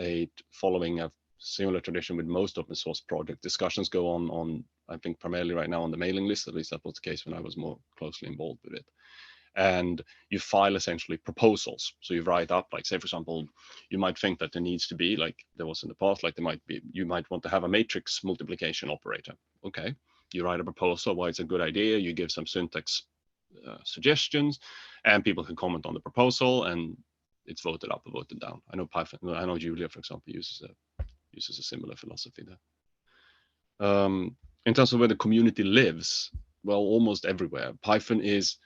following a similar tradition with most open source projects. Discussions go on, I think, primarily right now on the mailing list. At least that was the case when I was more closely involved with it. And you file essentially proposals. So you write up, like, say, for example, you might think that there needs to be, like there was in the past, like you might want to have a matrix multiplication operator. Okay, you write a proposal why it's a good idea. You give some syntax suggestions, and people can comment on the proposal, and it's voted up or voted down. I know Julia, for example, uses a similar philosophy there. In terms of where the community lives, well, almost everywhere. Python is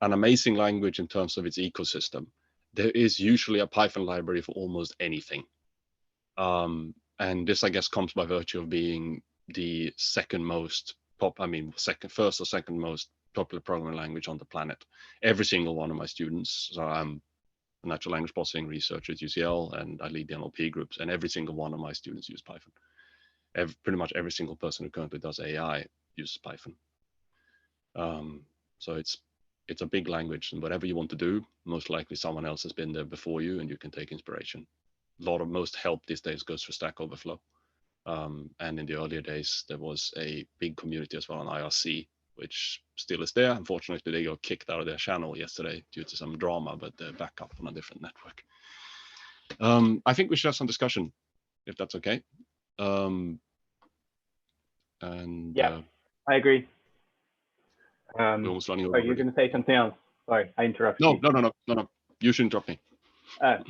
an amazing language in terms of its ecosystem. There is usually a Python library for almost anything. And this, I guess, comes by virtue of being the first or second most popular programming language on the planet. Every single one of my students, so I'm a natural language processing researcher at UCL, and I lead the NLP groups, and every single one of my students use Python. Pretty much every single person who currently does AI uses Python. So it's a big language, and whatever you want to do, most likely someone else has been there before you, and you can take inspiration. Most help these days goes for Stack Overflow. And in the earlier days, there was a big community as well on IRC, which still is there. Unfortunately, they got kicked out of their channel yesterday due to some drama, but they're back up on a different network. I think we should have some discussion, if that's okay. Yeah, I agree. We're almost running over. Are you going to say something else? Sorry, I interrupted you. No. You should interrupt me. Thanks.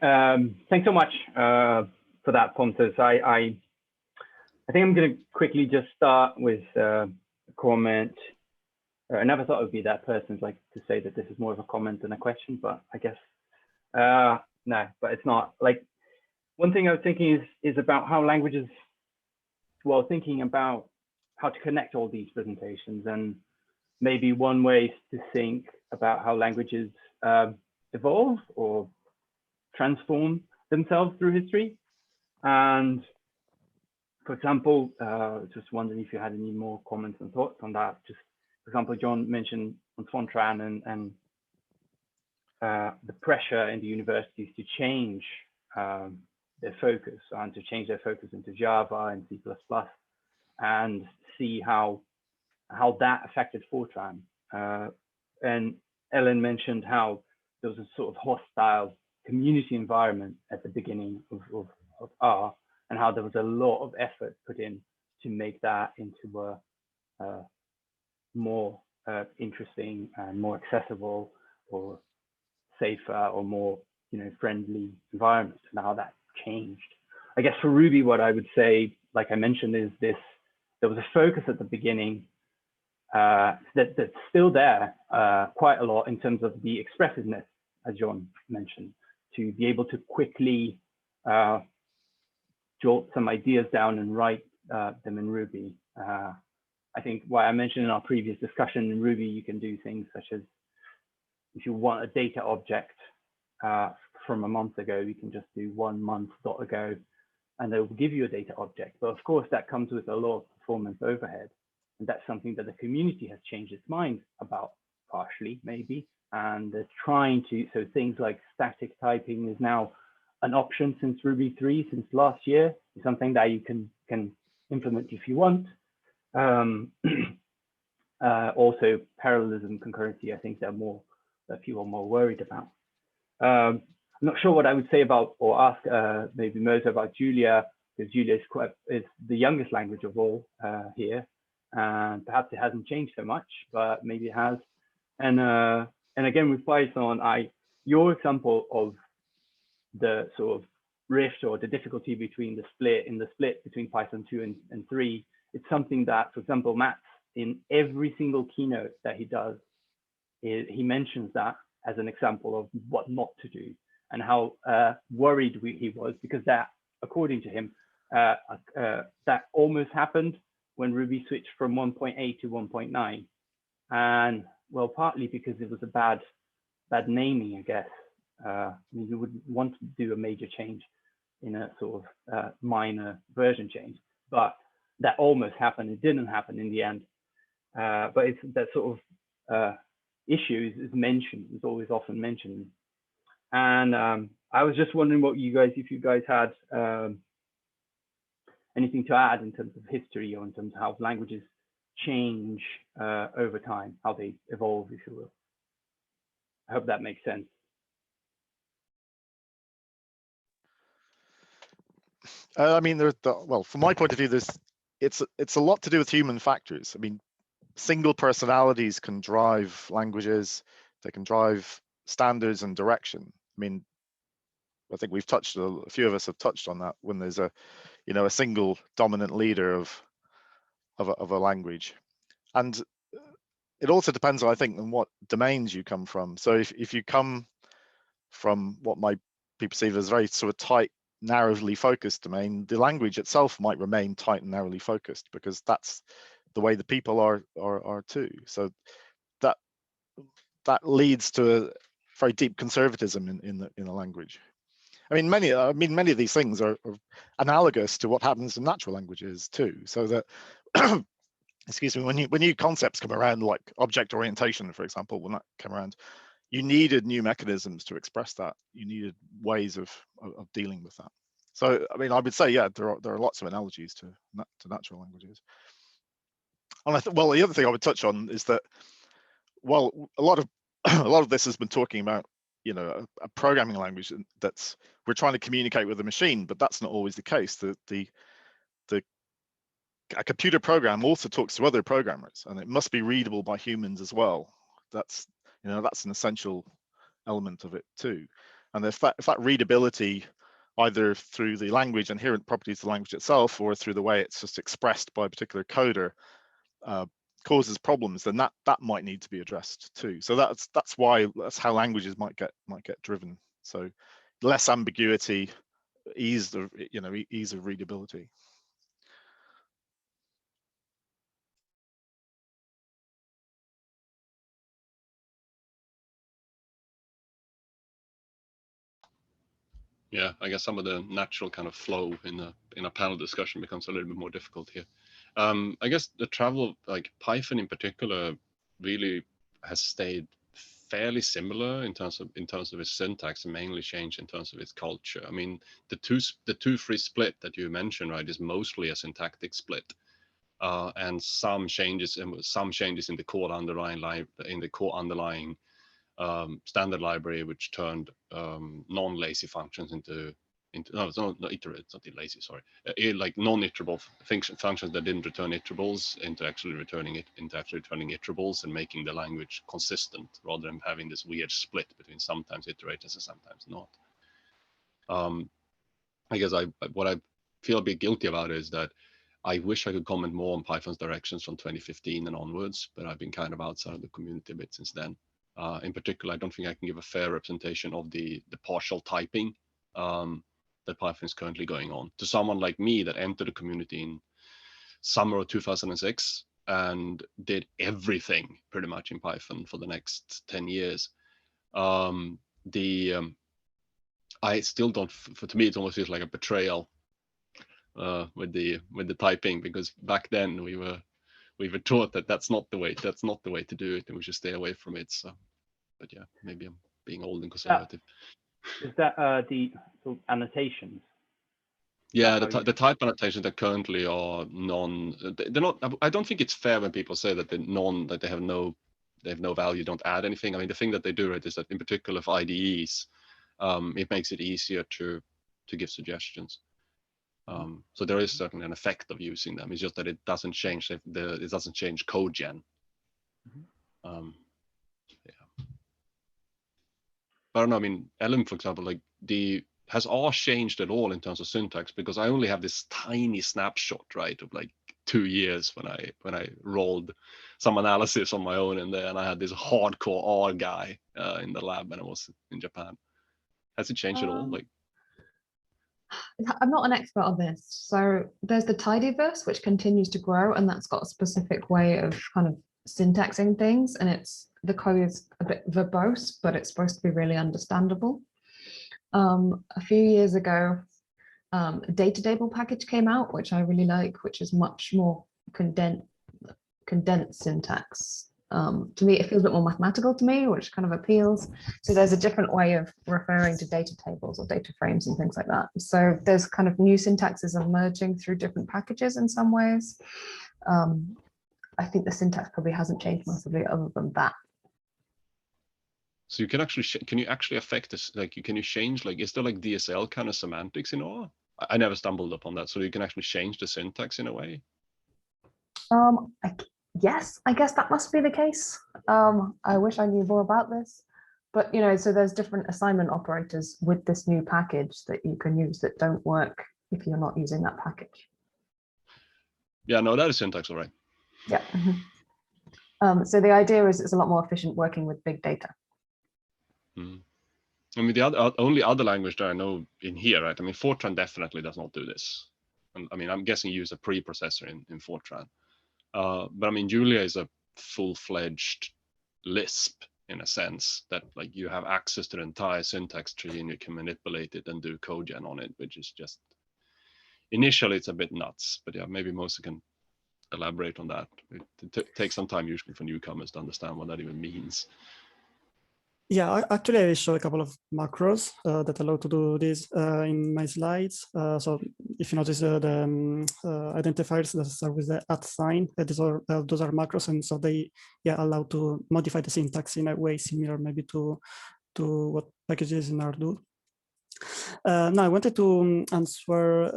Thanks so much for that, Pontus. I think I'm going to quickly just start with a comment I never thought it would be that person like to say that this is more of a comment than a question, but I guess no, but it's not. Like, one thing I was thinking is about how languages, well, thinking about how to connect all these presentations, and maybe one way to think about how languages evolve or transform themselves through history. And for example, just wondering if you had any more comments and thoughts on that. Just for example, John mentioned on Fortran and the pressure in the universities to change their focus and to change their focus into Java and C++, and see how that affected Fortran. And Ellen mentioned how there was a sort of hostile community environment at the beginning of R, and how there was a lot of effort put in to make that into a more interesting and more accessible or safer or more friendly environment, and how that changed. I guess for Ruby, what I would say, like I mentioned, is there was a focus at the beginning that's still there quite a lot in terms of the expressiveness, as John mentioned, to be able to quickly jot some ideas down and write them in Ruby. I think what I mentioned in our previous discussion, in Ruby, you can do things such as, if you want a data object from a month ago, you can just do 1 month .ago, and it will give you a data object. But of course, that comes with a lot of performance overhead. And that's something that the community has changed its mind about, partially, maybe. And they're trying to, so things like static typing is now an option since Ruby 3, since last year. It's something that you can implement if you want. Also, parallelism, concurrency, I think that people are more worried about. I'm not sure what I would say about, or ask maybe Moza about Julia, because Julia is the youngest language of all here, and perhaps it hasn't changed so much, but maybe it has. And again, with Python, your example of the sort of rift or the difficulty between the split between Python 2 and 3, it's something that, for example, Matt, in every single keynote that he does, he mentions that as an example of what not to do, and how worried he was, because that, according to him, that almost happened when Ruby switched from 1.8 to 1.9. And well, partly because it was a bad naming, I guess. I mean, you would want to do a major change in a sort of minor version change, but that almost happened. It didn't happen in the end. But it's that sort of issue is mentioned, is always often mentioned. And I was just wondering if you guys had anything to add in terms of history, or in terms of how languages change over time, how they evolve, if you will. I hope that makes sense. I mean, well, from my point of view, it's a lot to do with human factors. I mean, single personalities can drive languages. They can drive standards and direction. I mean, I think a few of us have touched on that, when there's a single dominant leader of a language. And it also depends, I think, on what domains you come from. So if you come from what might be perceived as a very sort of tight, narrowly focused domain, the language itself might remain tight and narrowly focused, because that's the way the people are too. So that leads to a very deep conservatism in the language. I mean, many of these things are analogous to what happens in natural languages too. So that excuse me, when new concepts come around, like object orientation, for example, when that came around, you needed new mechanisms to express that. You needed ways of dealing with that. So, I mean, I would say, yeah, there are lots of analogies to natural languages. And well, the other thing I would touch on is that, well, a lot of this has been talking about, a programming language that's, we're trying to communicate with a machine, but that's not always the case. A computer program also talks to other programmers, and it must be readable by humans as well. That's an essential element of it too. And if that readability, either through the language, inherent properties of the language itself, or through the way it's just expressed by a particular coder, causes problems, then that might need to be addressed too. So that's how languages might get driven. So less ambiguity, ease of readability. Yeah, I guess some of the natural kind of flow in a panel discussion becomes a little bit more difficult here. I guess the travel, like Python in particular, really has stayed fairly similar in terms of its syntax, and mainly changed in terms of its culture. I mean, the two-free split that you mentioned, right, is mostly a syntactic split, and some changes in the core underlying standard library, which turned non-lazy functions into no, it's not iterate, it's not lazy, sorry, like non-iterable functions that didn't return iterables into actually returning iterables, and making the language consistent rather than having this weird split between sometimes iterators and sometimes not. I guess what I feel a bit guilty about is that I wish I could comment more on Python's directions from 2015 and onwards, but I've been kind of outside of the community a bit since then. In particular, I don't think I can give a fair representation of the partial typing that Python is currently going on to someone like me that entered the community in summer of 2006 and did everything pretty much in Python for the next 10 years. I still don't, to me, it almost feels like a betrayal with the typing, because back then we were taught that that's not the way to do it, and we should stay away from it. So, but yeah, maybe I'm being old and conservative. Is that the sort of annotations? Yeah, the type annotations that currently are they're not. I don't think it's fair when people say that they have no value, don't add anything. I mean, the thing that they do, right, is that in particular for IDEs, it makes it easier to give suggestions. So there is certainly an effect of using them. It's just that it doesn't change code gen. Yeah. But I don't know, I mean, Elm, for example, like has R changed at all in terms of syntax? Because I only have this tiny snapshot, right, of like 2 years when I rolled some analysis on my own in there, and I had this hardcore R guy in the lab when I was in Japan. Has it changed at all? Like, I'm not an expert on this. So there's the tidyverse, which continues to grow, and that's got a specific way of kind of syntaxing things, and the code is a bit verbose, but it's supposed to be really understandable. A few years ago, a data table package came out, which I really like, which is much more condensed syntax. To me, it feels a bit more mathematical to me, which kind of appeals. So there's a different way of referring to data tables or data frames and things like that. So there's kind of new syntaxes emerging through different packages in some ways. I think the syntax probably hasn't changed massively other than that. So you can you actually affect this? Like, can you change, like, is there like DSL kind of semantics in R? I never stumbled upon that. So you can actually change the syntax in a way? Yes, I guess that must be the case. I wish I knew more about this, but so there's different assignment operators with this new package that you can use that don't work if you're not using that package. Yeah, no, that is syntax, all right. Yeah. So the idea is it's a lot more efficient working with big data. I mean, the only other language that I know in here, right? I mean, Fortran definitely does not do this. And I mean, I'm guessing you use a preprocessor in Fortran. But I mean, Julia is a full-fledged Lisp in a sense that, like, you have access to the entire syntax tree and you can manipulate it and do code gen on it, which is just, initially it's a bit nuts. But yeah, maybe Mosa can elaborate on that. It takes some time usually for newcomers to understand what that even means. Yeah, actually, I show a couple of macros that allow to do this in my slides. So if you notice the identifiers that start with the @ sign, those are macros, and so they allow to modify the syntax in a way similar maybe to what packages in R do. Now, I wanted to answer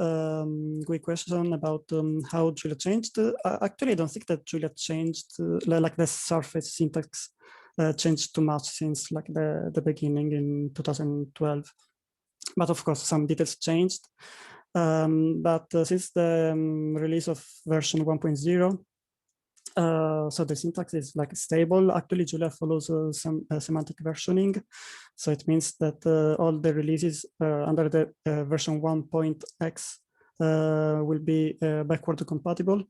Gui question about how Julia changed. Actually, I don't think that Julia changed like the surface syntax changed too much since like the beginning in 2012. But of course, some details changed. But since the release of version 1.0, So the syntax is like stable. Actually, Julia follows some semantic versioning. So it means that all the releases under the version 1.x will be backward compatible.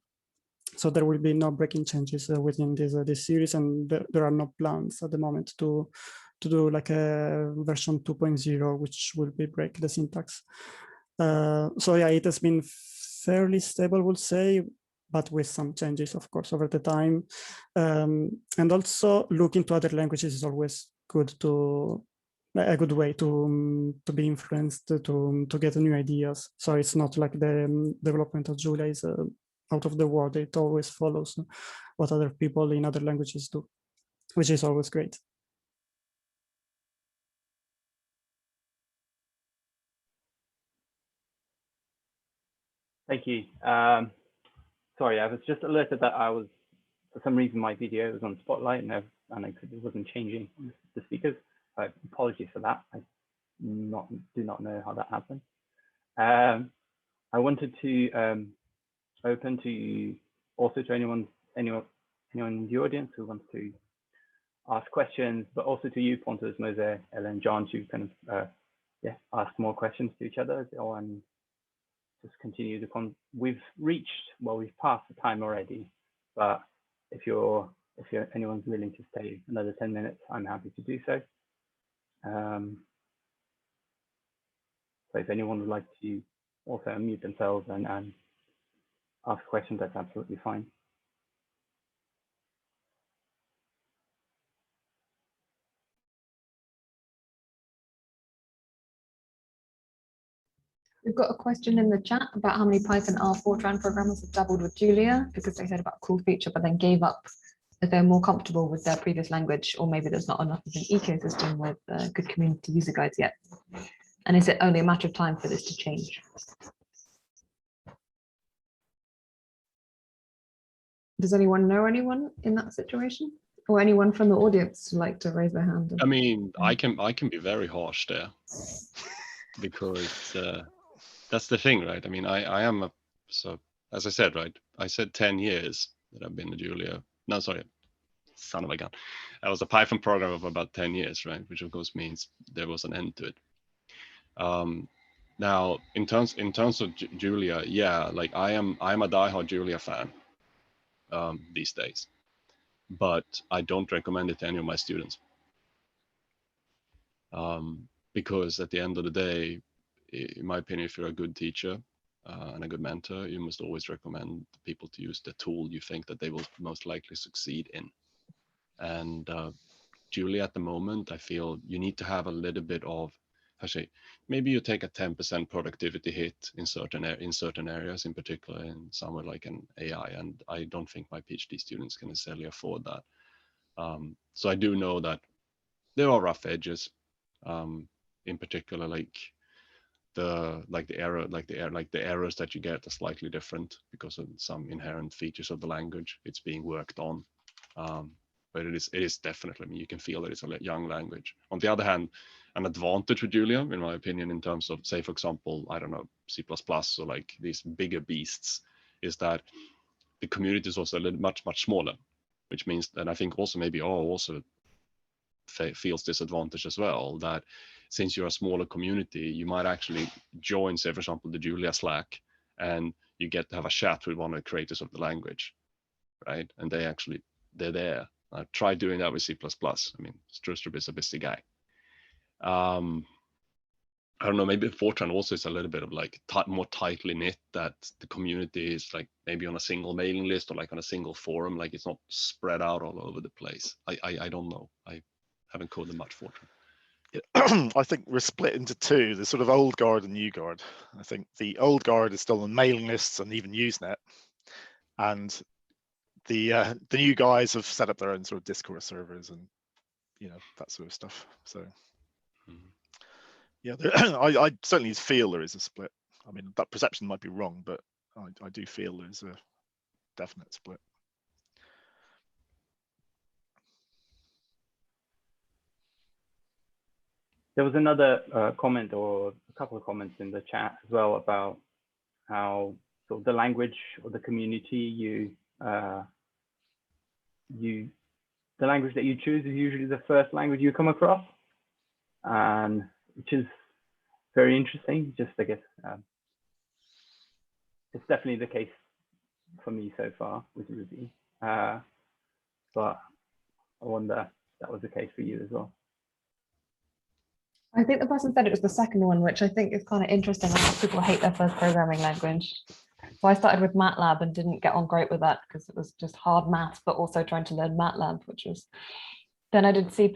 So there will be no breaking changes within this series, and there are no plans at the moment to do like a version 2.0, which will be break the syntax. So yeah, it has been fairly stable, we'll say, but with some changes, of course, over the time. And also looking to other languages is always good to a good way to be influenced, to get new ideas. So it's not like the development of Julia is out of the world. It always follows what other people in other languages do, which is always great. Thank you. Sorry, I was just alerted that I was, for some reason, my video was on Spotlight and it wasn't changing the speakers. Apologies for that. I do not know how that happened. I wanted to open to also to anyone in the audience who wants to ask questions, but also to you, Pontus, Mose, Ellen, John, to kind of ask more questions to each other and just continue the we've passed the time already, but if anyone's willing to stay another 10 minutes, I'm happy to do so. So if anyone would like to also unmute themselves and ask questions, that's absolutely fine. We've got a question in the chat about how many Python R Fortran programmers have dabbled with Julia because they said about a cool feature, but then gave up if they're more comfortable with their previous language, or maybe there's not enough of an ecosystem with good community user guides yet. And is it only a matter of time for this to change? Does anyone know anyone in that situation? Or anyone from the audience who'd like to raise their hand? I mean, I can be very harsh there because that's the thing, right? I mean, I am so as I said, right? I said 10 years that I've been a Julia. No, sorry, son of a gun. I was a Python programmer for about 10 years, right? Which of course means there was an end to it. Now, in terms of Julia, yeah, like I'm a diehard Julia fan these days, but I don't recommend it to any of my students because at the end of the day, in my opinion, if you're a good teacher and a good mentor, you must always recommend people to use the tool you think that they will most likely succeed in. And Julia, at the moment, I feel you need to have a little bit of, actually, maybe you take a 10% productivity hit in certain areas, in particular in somewhere like an AI, and I don't think my PhD students can necessarily afford that. So I do know that there are rough edges, in particular, like the errors that you get are slightly different because of some inherent features of the language. It's being worked on. But it is definitely, I mean, you can feel that it's a young language. On the other hand, an advantage with Julia, in my opinion, in terms of, say, for example, I don't know, C++ or like these bigger beasts, is that the community is also a little much smaller, which means that I think also maybe R also feels disadvantaged as well, that since you're a smaller community, you might actually join, say, for example, the Julia Slack, and you get to have a chat with one of the creators of the language, right? And they're there. I tried doing that with C++. I mean, Strustrup is a busy guy. I don't know, maybe Fortran also is a little bit of like more tightly knit, that the community is like maybe on a single mailing list or like on a single forum, like it's not spread out all over the place. I don't know. I haven't coded much Fortran. I think we're split into two, the sort of old guard and new guard. I think the old guard is still on mailing lists and even Usenet, and the new guys have set up their own sort of Discourse servers and that sort of stuff. So yeah, I certainly feel there is a split. I mean, that perception might be wrong, but I do feel there's a definite split. There was another comment or a couple of comments in the chat as well about how sort of the language or the community you the language that you choose is usually the first language you come across, and which is very interesting. Just, I guess, it's definitely the case for me so far with Ruby, but I wonder if that was the case for you as well. I think the person said it was the second one, which I think is kind of interesting. A lot of people hate their first programming language. So I started with MATLAB and didn't get on great with that because it was just hard math, but also trying to learn MATLAB, which was, then I did C++.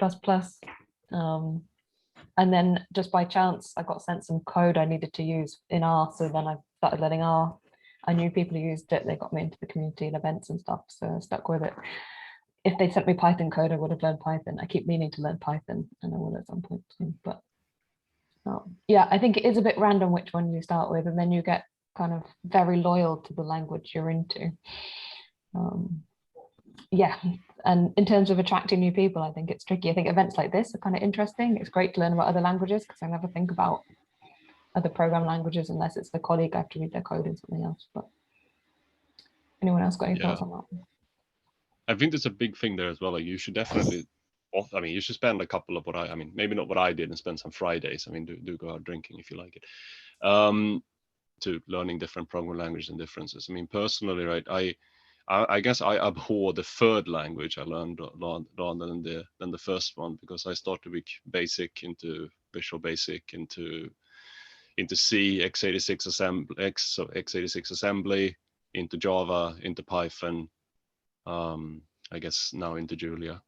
And then just by chance, I got sent some code I needed to use in R. So then I started learning R. I knew people who used it. They got me into the community and events and stuff. So I stuck with it. If they sent me Python code, I would have learned Python. I keep meaning to learn Python, and I will at some point soon. But yeah, I think it is a bit random which one you start with, and then you get kind of very loyal to the language you're into. Yeah, and in terms of attracting new people, I think it's tricky. I think events like this are kind of interesting. It's great to learn about other languages because I never think about other program languages unless it's a colleague. I have to read their code in something else. But anyone else got any thoughts on that? I think there's a big thing there as well. Like you should definitely, I mean, you should spend a couple of I mean, maybe not what I did and spend some Fridays. I mean, do go out drinking if you like it. To learning different programming languages and differences. I mean, personally, right, I guess I abhor the third language I learned rather than the first one, because I started with Basic into Visual Basic into C, x86 assembly, into Java, into Python, I guess now into Julia.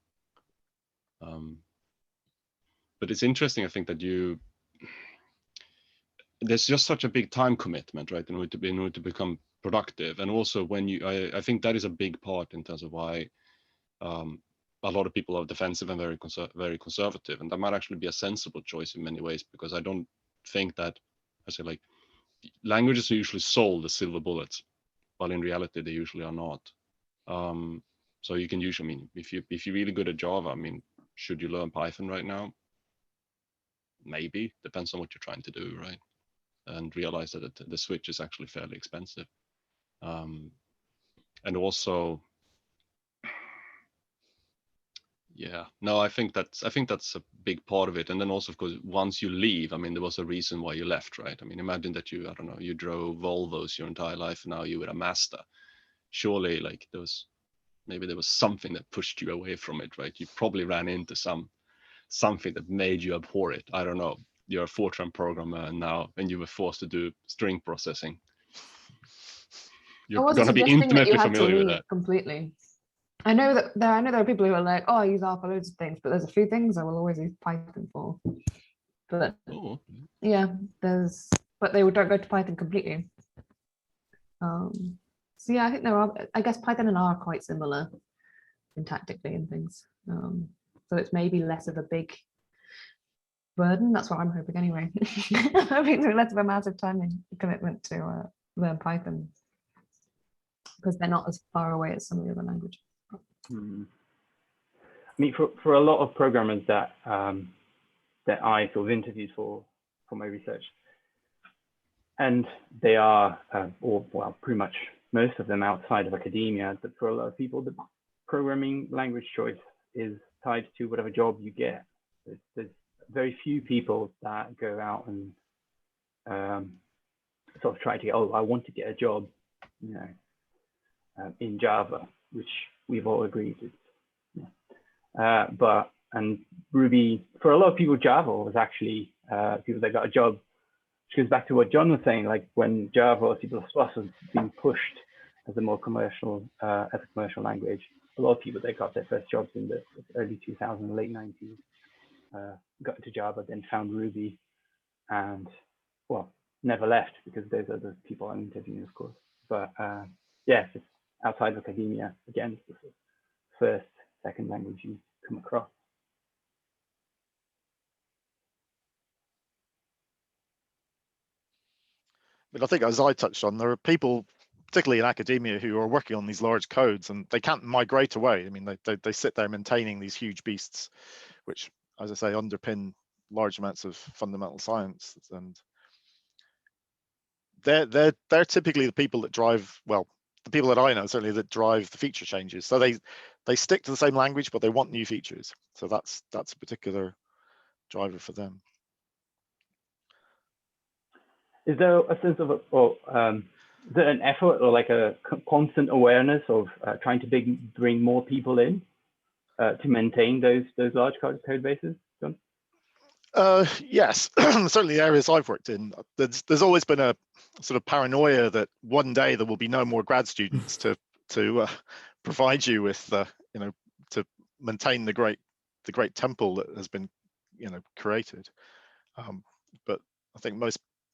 But it's interesting, I think, that there's just such a big time commitment, right, in order to become productive. And also when I think that is a big part in terms of why a lot of people are defensive and very conservative. And that might actually be a sensible choice in many ways, because I don't think that, I say, like, languages are usually sold as silver bullets, while in reality they usually are not. So you can usually, I mean, if you're really good at Java, I mean, should you learn Python right now? Maybe, depends on what you're trying to do, right? And realize that the switch is actually fairly expensive. And also, yeah, no, I think that's a big part of it. And then also, of course, once you leave, I mean, there was a reason why you left, right? I mean, imagine that I don't know, you drove Volvos your entire life, and now you were a Mazda. Surely, like, maybe there was something that pushed you away from it, right? You probably ran into something that made you abhor it. I don't know. You're a Fortran programmer and you were forced to do string processing. You're going to be intimately familiar with that. Completely. I know there are people who are like, oh, I use R for loads of things, but there's a few things I will always use Python for. But yeah, but they don't go to Python completely. So yeah, I think I guess Python and R are quite similar syntactically and things. So it's maybe less of a big burden. That's what I'm hoping anyway. I'm hoping there's less of a massive time commitment to learn Python, because they're not as far away as some of the other languages. I mean, for a lot of programmers that I sort of interviewed for my research, and they are, or well, pretty much most of them outside of academia, but for a lot of people, the programming language choice is tied to whatever job you get. There's very few people that go out and sort of try to get, oh, I want to get a job, you know, in Java, which we've all agreed is, and Ruby, for a lot of people, Java was actually people that got a job, which goes back to what John was saying, like when Java or C++ was being pushed as a more commercial, language, a lot of people that got their first jobs in the early 2000s, late 90s, got into Java, then found Ruby, and well, never left, because those are the people I'm interviewing, of course. But yeah, just outside of academia, again, it's the first, second language you come across. But I think, as I touched on, there are people, particularly in academia, who are working on these large codes and they can't migrate away. I mean, they sit there maintaining these huge beasts, which, as I say, underpin large amounts of fundamental science. And they're typically the people that drive, well, the people that I know certainly, that drive the feature changes. So they they stick to the same language, but they want new features. So that's a particular driver for them. Is there a sense of, is there an effort or like a constant awareness of trying to bring more people in to maintain those large code bases, John? Yes, certainly the areas I've worked in, there's always been a sort of paranoia that one day there will be no more grad students to provide you with to maintain the great temple that has been created. But I think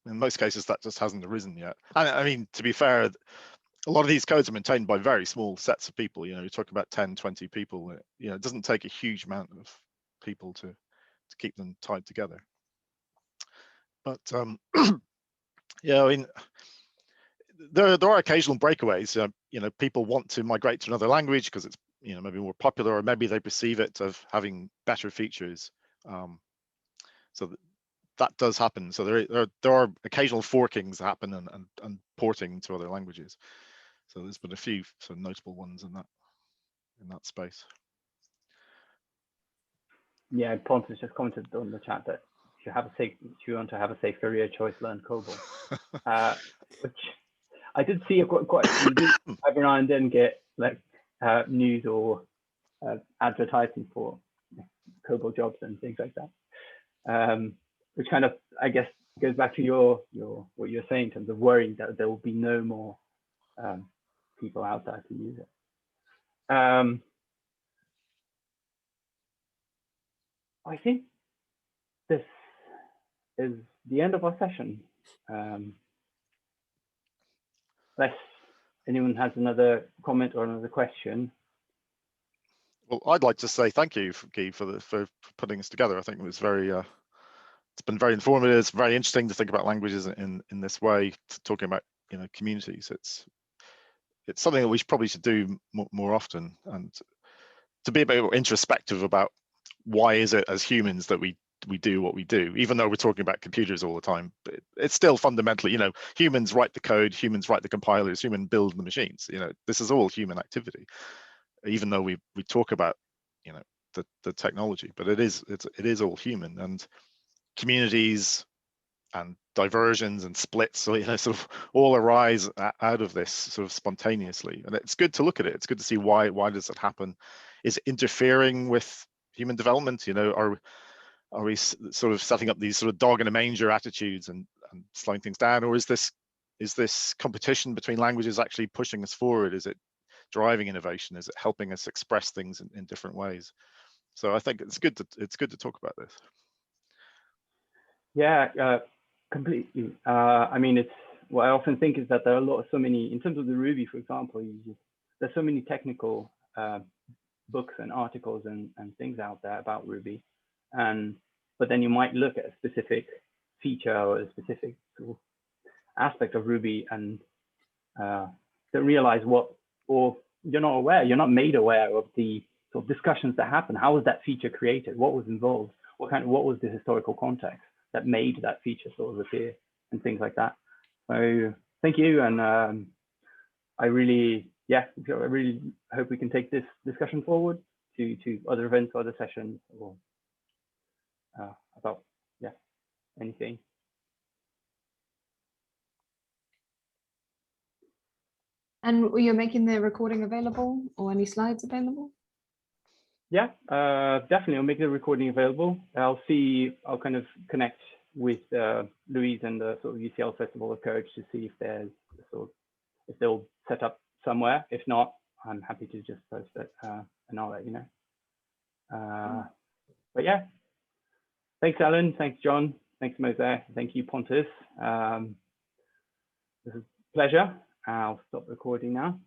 in most cases that just hasn't arisen yet. And I mean, to be fair, a lot of these codes are maintained by very small sets of people. You're talking about 10, 20 people. It doesn't take a huge amount of people to keep them tied together. But yeah, I mean, there are occasional breakaways. People want to migrate to another language because it's maybe more popular, or maybe they perceive it of having better features. So that does happen. So there are occasional forkings that happen and porting to other languages. So there's been a few sort of notable ones in that space. Yeah, Pontus just commented on the chat that if you want to have a safe career choice, learn COBOL, which I did see quite you do every now and then get like news or advertising for COBOL jobs and things like that, which kind of, I guess, goes back to what you're saying in terms of worrying that there will be no more people out there to use it. I think this is the end of our session. Unless anyone has another comment or another question. Well, I'd like to say thank you, Guy, for putting this together. I think it was it's been very informative. It's very interesting to think about languages in this way, talking about communities. It's something that we probably should do more often, and to be a bit more introspective about why is it as humans that we do what we do, even though we're talking about computers all the time. But it's still fundamentally, humans write the code, humans write the compilers, humans build the machines. This is all human activity, even though we talk about the technology, but it is all human. And communities and diversions and splits, so sort of all arise out of this sort of spontaneously. And it's good to look at it. It's good to see why does it happen. Is it interfering with human development? Are we sort of setting up these sort of dog in a manger attitudes and slowing things down, or is this competition between languages actually pushing us forward? Is it driving innovation? Is it helping us express things in different ways? So I think it's good to talk about this. Yeah, completely. I mean, it's what I often think is that there are so many, in terms of the Ruby, for example, there's so many technical books and articles and things out there about Ruby, but then you might look at a specific feature or a specific sort of aspect of Ruby and don't realize or you're not made aware of the sort of discussions that happen. How was that feature created? What was involved? What was the historical context that made that feature sort of appear and things like that. So thank you. And I really hope we can take this discussion forward to other events, other sessions, or about anything. And you're making the recording available or any slides available? Yeah, definitely. I'll make the recording available. I'll kind of connect with Louise and the sort of UCL Festival of Code to see if they'll set up somewhere. If not, I'm happy to just post it and I'll let you know. But yeah, thanks, Alan. Thanks, John. Thanks, Mose. Thank you, Pontus. This is a pleasure. I'll stop recording now.